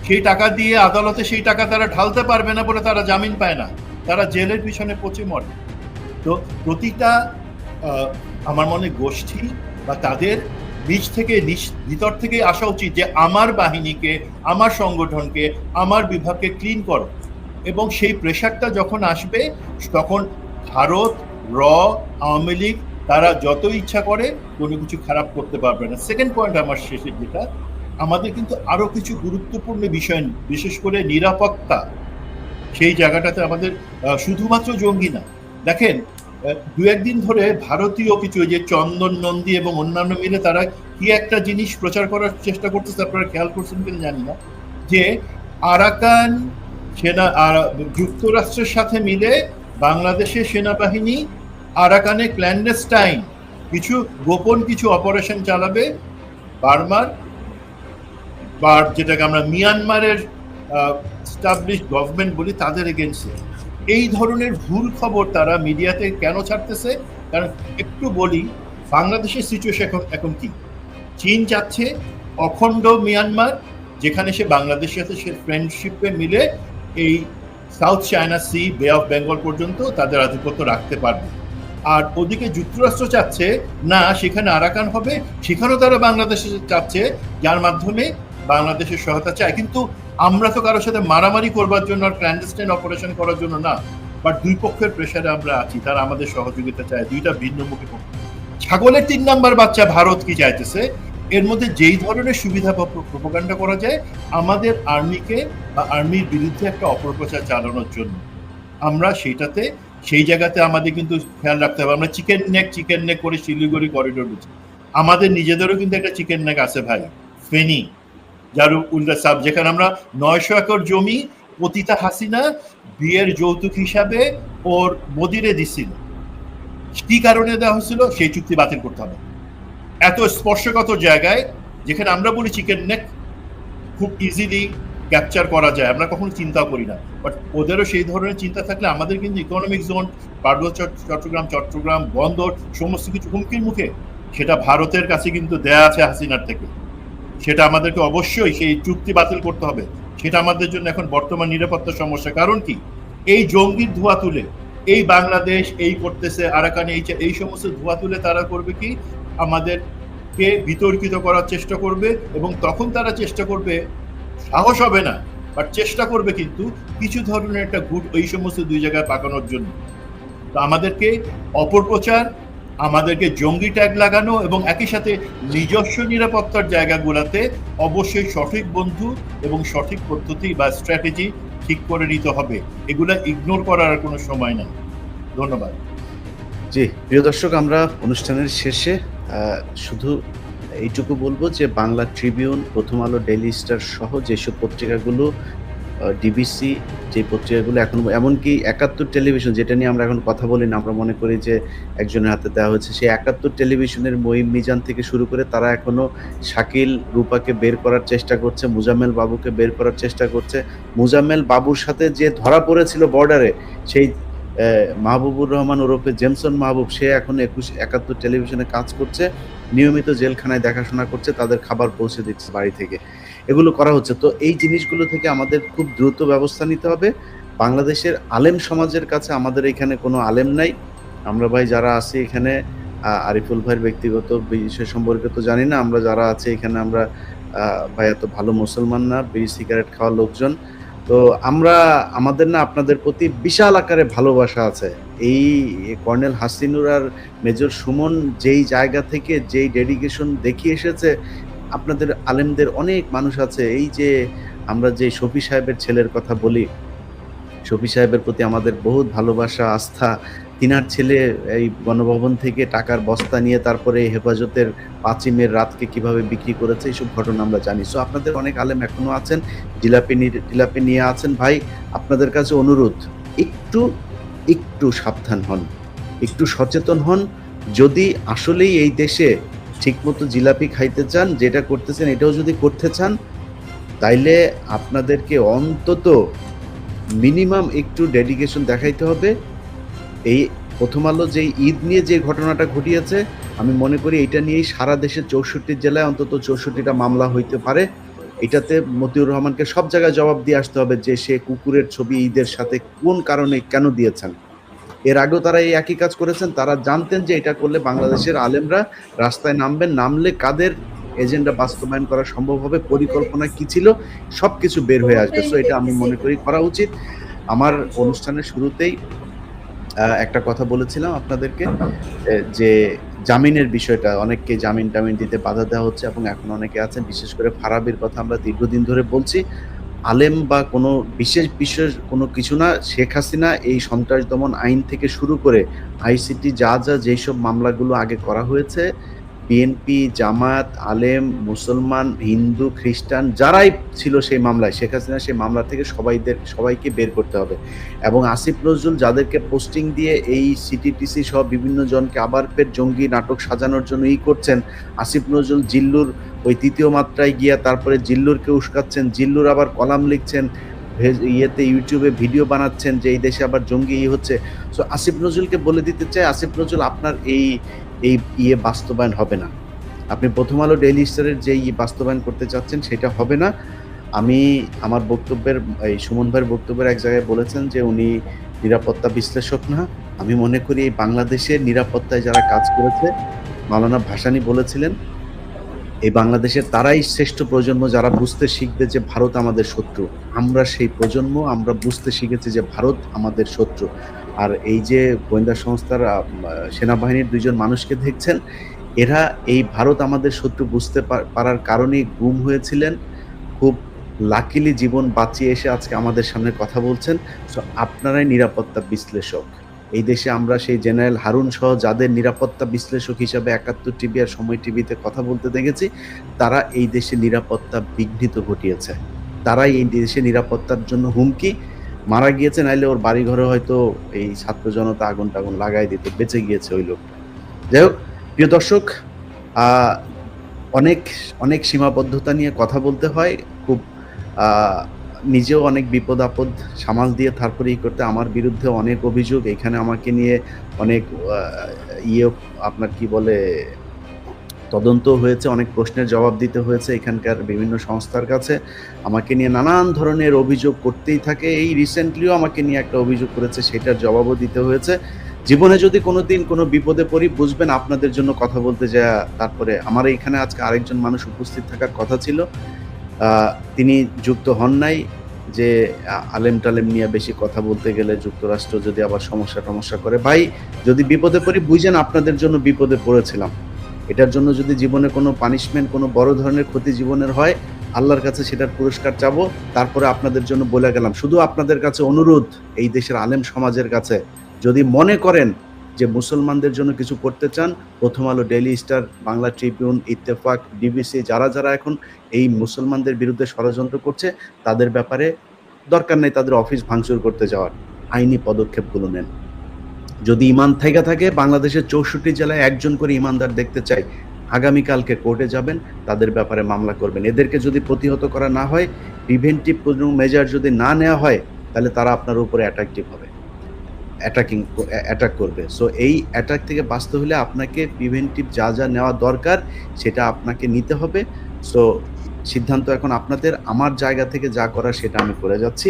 সেই টাকা দিয়ে আদালতে সেই টাকা তারা ঢালতে পারবে না বলে তারা জামিন পায় না, তারা জেলের পিছনে পচে মরে। তো প্রতিটা আমার মনে গোষ্ঠী বা তাদের নিচ থেকে ভিতর থেকে আসা উচিত যে আমার বাহিনীকে, আমার সংগঠনকে, আমার বিভাগকে ক্লিন করো। এবং সেই প্রেশারটা যখন আসবে তখন ভারত, আওয়ামী লীগ তারা যত ইচ্ছা করে কোনো কিছু খারাপ করতে পারবে না। সেকেন্ড পয়েন্ট আমার শেষে যেটা, আমাদের কিন্তু আরো কিছু গুরুত্বপূর্ণ বিষয়, বিশেষ করে নিরাপত্তা, সেই জায়গাটাতে আমাদের শুধুমাত্র জঙ্গি না, দেখেন দু একদিন ধরে ভারতীয় কিছু যে চন্দন নন্দী এবং অন্যান্য মিলে তারা কি একটা জিনিস প্রচার করার চেষ্টা করতেছে, আপনারা খেয়াল করছেন কিনা জানি না, যে আরাকান সেনা যুক্তরাষ্ট্রের সাথে মিলে বাংলাদেশের সেনাবাহিনী আরাকানে ক্ল্যান্ডেস্টাইন কিছু গোপন কিছু অপারেশন চালাবে বার্মার বা যেটাকে আমরা মিয়ানমারের স্টাবলিশ গভর্নমেন্ট বলি তাদের এগেন্স্টে। এই ধরনের ভুল খবর তারা মিডিয়াতে কেন ছাড়তেছে? কারণ একটু বলি, বাংলাদেশের সিচুয়েশন এখন কি, চীন চাচ্ছে অখণ্ড মিয়ানমার, যেখানে সে বাংলাদেশের সাথে সে ফ্রেন্ডশিপে মিলে এই সাউথ চায়না সি, বে অফ বেঙ্গল পর্যন্ত তাদের আধিপত্য রাখতে পারবে। আর ওদিকে যুক্তরাষ্ট্র চাচ্ছে না সেখানে আরাকান হবে, সেখানেও তারা বাংলাদেশে চাচ্ছে, যার মাধ্যমে বাংলাদেশের সহায়তা চায়। কিন্তু আমরা তো কারোর সাথে মারামারি করবার জন্য আর ক্ল্যান্ডেস্টাইন অপারেশন করার জন্য না, বাট দুই পক্ষের প্রেসারে আমরা আছি, তারা আমাদের সহযোগিতা চায়, দুইটা ভিন্নমুখী পক্ষ। ছাগলের ৩ নাম্বার বাচ্চা ভারত কি চাইতেছে, এর মধ্যে যেই ধরনের সুবিধা প্রোপাগান্ডা করা যায় আমাদের আর্মিকে বা আর্মির বিরুদ্ধে একটা অপপ্রচার চালানোর জন্য, আমরা সেইটাতে সেই জায়গাতে আমাদের কিন্তু খেয়াল রাখতে হবে। আমরা চিকেন নেক করে শিলিগুড়ি করিডোর দিচ্ছি, আমাদের নিজেদেরও কিন্তু একটা চিকেন নেক আছে ভাই, ফেনী, যার উল্টা সাব, যেখানে আমরা ৯০০ একর জমি পতিতা হাসিনা বিয়ের যৌতুক হিসাবে ওর মোদিরে দিছিল। কি কারণে দেওয়া হয়েছিল? সেই চুক্তি বাতিল করতে হবে। এত স্পর্শগত জায়গায় যেখানে আমরা বলি চিকেন নেক খুব ইজিলি ক্যাপচার করা যায়, আমরা কখনো চিন্তাও করি না, বাট ওদেরও সেই ধরনের চিন্তা থাকলে আমাদের কিন্তু ইকোনমিক জোন, পার্বত্য চট্টগ্রাম বন্দর সমস্ত কিছু হুমকির মুখে। সেটা ভারতের কাছে কিন্তু দেয়া আছে হাসিনার থেকে, সেটা আমাদেরকে অবশ্যই সেই চুক্তি বাতিল করতে হবে। সেটা আমাদের জন্য এখন বর্তমান নিরাপত্তা সমস্যা। কারণ কি, এই জঙ্গির ধোয়া তুলে এই বাংলাদেশ এই করতেছে, আরাকানে এই সমস্ত ধোয়া তুলে তারা করবে কি, আমাদেরকে বিতর্কিত করার চেষ্টা করবে, এবং তখন তারা চেষ্টা করবে, সাহস হবে না বাট চেষ্টা করবে কিন্তু কিছু ধরনের একটা গুড এই সমস্ত দুই জায়গায় পাকানোর জন্য। তো আমাদেরকে অপপ্রচার, আমাদেরকে জঙ্গি ট্যাগ লাগানো এবং একই সাথে নিজস্ব নিরাপত্তার জায়গাগুলোতে অবশ্যই সঠিক বন্ধু এবং সঠিক পদ্ধতি বা স্ট্র্যাটেজি ঠিক করে নিতে হবে, এগুলা ইগনোর করার আর কোনো সময় নেই। ধন্যবাদ। জি প্রিয় দর্শক, আমরা অনুষ্ঠানের শেষে শুধু এইটুকু বলবো যে বাংলা ট্রিবিউন, প্রথম আলো, ডেইলি স্টার সহ যেসব পত্রিকাগুলো, ডিবিসি, যে পত্রিকাগুলো এখন, এমনকি ৭১ টেলিভিশন, যেটা নিয়ে আমরা এখন কথা বলি না, আমরা মনে করি যে একজনের হাতে দেওয়া হয়েছে, সেই ৭১ টেলিভিশনের মঈন মিজান থেকে শুরু করে তারা এখনো শাকিল রূপাকে বের করার চেষ্টা করছে, মুজাম্মেল বাবুকে বের করার চেষ্টা করছে। মুজাম্মেল বাবুর সাথে যে ধরা পড়েছিল বর্ডারে, সেই মাহবুবুর রহমান ওরফে জেমসন মাহবুব, সে এখন ৭১ টেলিভিশনে কাজ করছে, নিয়মিত জেলখানায় দেখাশোনা করছে, তাদের খাবার পৌঁছে দিচ্ছে বাড়ি থেকে, এগুলো করা হচ্ছে। তো এই জিনিসগুলো থেকে আমাদের খুব দ্রুত ব্যবস্থা নিতে হবে। বাংলাদেশের আলেম সমাজের কাছে আমাদের এখানে কোনো আলেম নাই। আমরা ভাই যারা আছি এখানে, আরিফুল ভাইয়ের ব্যক্তিগত বিষয় সম্পর্কে তো জানি না, আমরা যারা আছি এখানে, আমরা ভাই এত ভালো মুসলমান না, বিড়ি সিগারেট খাওয়া লোকজন। তো আমরা, আমাদের না আপনাদের প্রতি বিশাল আকারে ভালোবাসা আছে। এই কর্নেল হাসিনুর আর মেজর সুমন যেই জায়গা থেকে যেই ডেডিকেশন দেখিয়ে এসেছে, আপনাদের আলেমদের অনেক মানুষ আছে। এই যে আমরা যে শফি সাহেবের ছেলের কথা বলি, শফি সাহেবের প্রতি আমাদের বহুত ভালোবাসা, আস্থা। তিনার ছেলে এই গণভবন থেকে টাকার বস্তা নিয়ে তারপরে হেফাজতের ৫ই মের রাতকে কিভাবে বিক্রি করেছে, এইসব ঘটনা আমরা জানি। সো আপনাদের অনেক আলেম এখনো আছেন, জিলাপি নিয়ে আছেন। ভাই আপনাদের কাছে অনুরোধ, একটু সাবধান হন, একটু সচেতন হন। যদি আসলেই এই দেশে ঠিকমতো জিলাপি খাইতে চান, যেটা করতেছেন এটাও যদি করতে চান, তাইলে আপনাদেরকে অন্তত মিনিমাম একটু ডেডিকেশন দেখাইতে হবে। এই প্রথম আলো যেই ঈদ নিয়ে যে ঘটনাটা ঘটিয়েছে, আমি মনে করি এটা নিয়েই সারা দেশের ৬৪ জেলায় অন্তত ৬৪টা মামলা হইতে পারে। এটাতে মতিউর রহমানকে সব জায়গায় জবাব দিয়ে আসতে হবে যে সে কুকুরের ছবি ঈদের সাথে কোন কারণে কেন দিয়েছেন। এর আগেও তারা এই একই কাজ করেছেন। তারা জানতেন যে এটা করলে বাংলাদেশের আলেমরা রাস্তায় নামবেন, নামলে কাদের এজেন্ডা বাস্তবায়ন করা সম্ভব হবে, পরিকল্পনা কি ছিল, সবকিছু বের হয়ে আসবে। সো এটা আমি মনে করি করা উচিত। আমার অনুষ্ঠানের শুরুতেই একটা কথা বলেছিলাম আপনাদেরকে, যে জামিনের বিষয়টা, অনেককে জামিন টামিন দিতে বাধা দেওয়া হচ্ছে এবং এখন অনেকে আছেন, বিশেষ করে ফারাবির কথা আমরা দীর্ঘদিন ধরে বলছি। আলেম বা কোনো বিশেষ কোনো কিছু না, শেখ হাসিনা এই সন্ত্রাস দমন আইন থেকে শুরু করে আইসিটি যেসব মামলাগুলো আগে করা হয়েছে, বিএনপি, জামায়াত, আলেম, মুসলমান, হিন্দু, খ্রিস্টান যারাই ছিল সেই মামলায়, শেখ হাসিনা সেই মামলা থেকে সবাইকে বের করতে হবে। এবং আসিফ নজরুল যাদেরকে পোস্টিং দিয়ে এই সিটিটিসি সহ বিভিন্ন জনকে আবার ফের জঙ্গি নাটক সাজানোর জন্য করছেন, আসিফ নজরুল জিল্লুর ওই তৃতীয় মাত্রায় গিয়া তারপরে জিল্লুরকে উস্কাচ্ছেন, জিল্লুর আবার কলাম লিখছেন, ইউটিউবে ভিডিও বানাচ্ছেন যে এই দেশে আবার জঙ্গি হচ্ছে। সো আসিফ নজরুলকে বলে দিতে চাই, আসিফ নজরুল আপনার এই বাস্তবায়ন হবে না। আপনি প্রথম আলো ডেইলি স্টারের যে বাস্তবায়ন করতে চাচ্ছেন সেটা হবে না। আমি আমার বক্তব্যের এই সুমন ভাইয়ের বক্তব্যের এক জায়গায় বলেছেন যে উনি নিরাপত্তা বিশ্লেষক না। আমি মনে করি এই বাংলাদেশের নিরাপত্তায় যারা কাজ করেছে, মাওলানা ভাসানী বলেছিলেন এই বাংলাদেশের তারাই শ্রেষ্ঠ প্রজন্ম যারা বুঝতে শিখবে যে ভারত আমাদের শত্রু। আমরা সেই প্রজন্ম, আমরা বুঝতে শিখেছি যে ভারত আমাদের শত্রু। আর এই যে গোয়েন্দা সংস্থার সেনাবাহিনীর 2 জন মানুষকে দেখছেন, এরা এই ভারত আমাদের শত্রু বুঝতে পারার কারণেই গুম হয়েছিলেন। খুব লাকিলি জীবন বাঁচিয়ে এসে আজকে আমাদের সামনে কথা বলছেন। সো আপনারাই নিরাপত্তা বিশ্লেষক। এই দেশে আমরা সেই জেনারেল হারুন সহ যাদের নিরাপত্তা বিশ্লেষক হিসাবে 71 টিভি আর সময় টিভিতে কথা বলতে দেখেছি, তারা এই দেশে নিরাপত্তা বিঘ্নিত ঘটিয়েছে। তারাই এই দেশে নিরাপত্তার জন্য হুমকি, মারা গিয়েছে, নাইলে ওর বাড়িঘরে হয়তো এই ছাত্র জনতা আগুন টাগুন লাগাই দিত, বেঁচে গিয়েছে ওই লোকটা। যাই হোক, প্রিয় দর্শক, অনেক সীমাবদ্ধতা নিয়ে কথা বলতে হয়, খুব নিজেও অনেক বিপদ আপদ সামাল দিয়ে তারপরেই করতে। আমার বিরুদ্ধে অনেক অভিযোগ, এখানে আমাকে নিয়ে অনেক আপনার কি বলে তদন্ত হয়েছে, অনেক প্রশ্নের জবাব দিতে হয়েছে এখানকার বিভিন্ন সংস্থার কাছে। আমাকে নিয়ে নানান ধরনের অভিযোগ করতেই থাকে। এই রিসেন্টলিও আমাকে নিয়ে একটা অভিযোগ করেছে, সেটার জবাবও দিতে হয়েছে। জীবনে যদি কোনোদিন কোনো বিপদে পড়ি, বুঝবেন আপনাদের জন্য কথা বলতে যা, তারপরে আমার এইখানে আজকে আরেকজন মানুষ উপস্থিত থাকার কথা ছিল, তিনি যুক্ত হন নাই। যে আলেম টালেম নিয়ে বেশি কথা বলতে গেলে যুক্তরাষ্ট্র যদি আবার সমস্যা করে। ভাই, যদি বিপদে পড়ি বুঝেন আপনাদের জন্য বিপদে পড়েছিলাম। এটার জন্য যদি জীবনে কোনো পানিশমেন্ট, কোনো বড় ধরনের ক্ষতি জীবনের হয়, আল্লাহর কাছে সেটার পুরস্কার চাবো। তারপরে আপনাদের জন্য বলে গেলাম, শুধু আপনাদের কাছে অনুরোধ, এই দেশের আলেম সমাজের কাছে, যদি মনে করেন যে মুসলমানদের জন্য কিছু করতে চান, প্রথম আলো, daily star, Bangla Tribune, Ittefaq, DBC যারা এখন এই মুসলমানদের বিরুদ্ধে ষড়যন্ত্র করছে, তাদের ব্যাপারে দরকার নেই তাদের অফিস ভাঙচুর করতে যাওয়ার, আইনি পদক্ষেপগুলো নেন। যদি ইমান থেকে থাকে, বাংলাদেশের 64 জেলায় একজন করে ইমানদার দেখতে চাই, আগামীকালকে কোর্টে যাবেন, তাদের ব্যাপারে মামলা করবেন। এদেরকে যদি প্রতিহত করা না হয়, প্রিভেন্টিভ কোনো মেজার যদি না নেওয়া হয়, তাহলে তারা আপনার উপরে অ্যাটাক করবে। সো এই অ্যাটাক থেকে বাঁচতে হলে আপনাকে প্রিভেন্টিভ যা নেওয়া দরকার সেটা আপনাকে নিতে হবে। সো সিদ্ধান্ত এখন আপনাদের। আমার জায়গা থেকে যা করার সেটা আমি করে যাচ্ছি।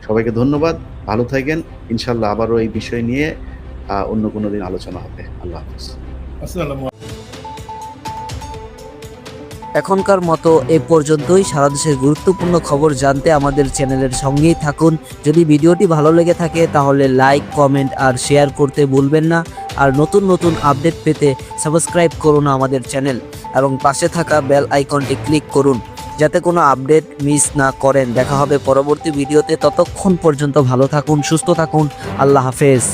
সবাইকে ধন্যবাদ, ভালো থাকেন। ইনশাল্লাহ আবারও এই বিষয় নিয়ে অন্য কোনো দিন আলোচনা হবে। আল্লাহ হাফেজ। আসসালামু এখনকার মতো এ পর্যন্তই। সারা দেশের গুরুত্বপূর্ণ খবর জানতে আমাদের চ্যানেলের সঙ্গেই থাকুন। যদি ভিডিওটি ভালো লেগে থাকে তাহলে লাইক, কমেন্ট আর শেয়ার করতে ভুলবেন না। আর নতুন আপডেট পেতে সাবস্ক্রাইব করুন আমাদের চ্যানেল এবং পাশে থাকা বেল আইকনটি ক্লিক করুন যাতে কোনো আপডেট মিস না করেন। দেখা হবে পরবর্তী ভিডিওতে। ততক্ষণ পর্যন্ত ভালো থাকুন, সুস্থ থাকুন। আল্লাহ হাফেজ।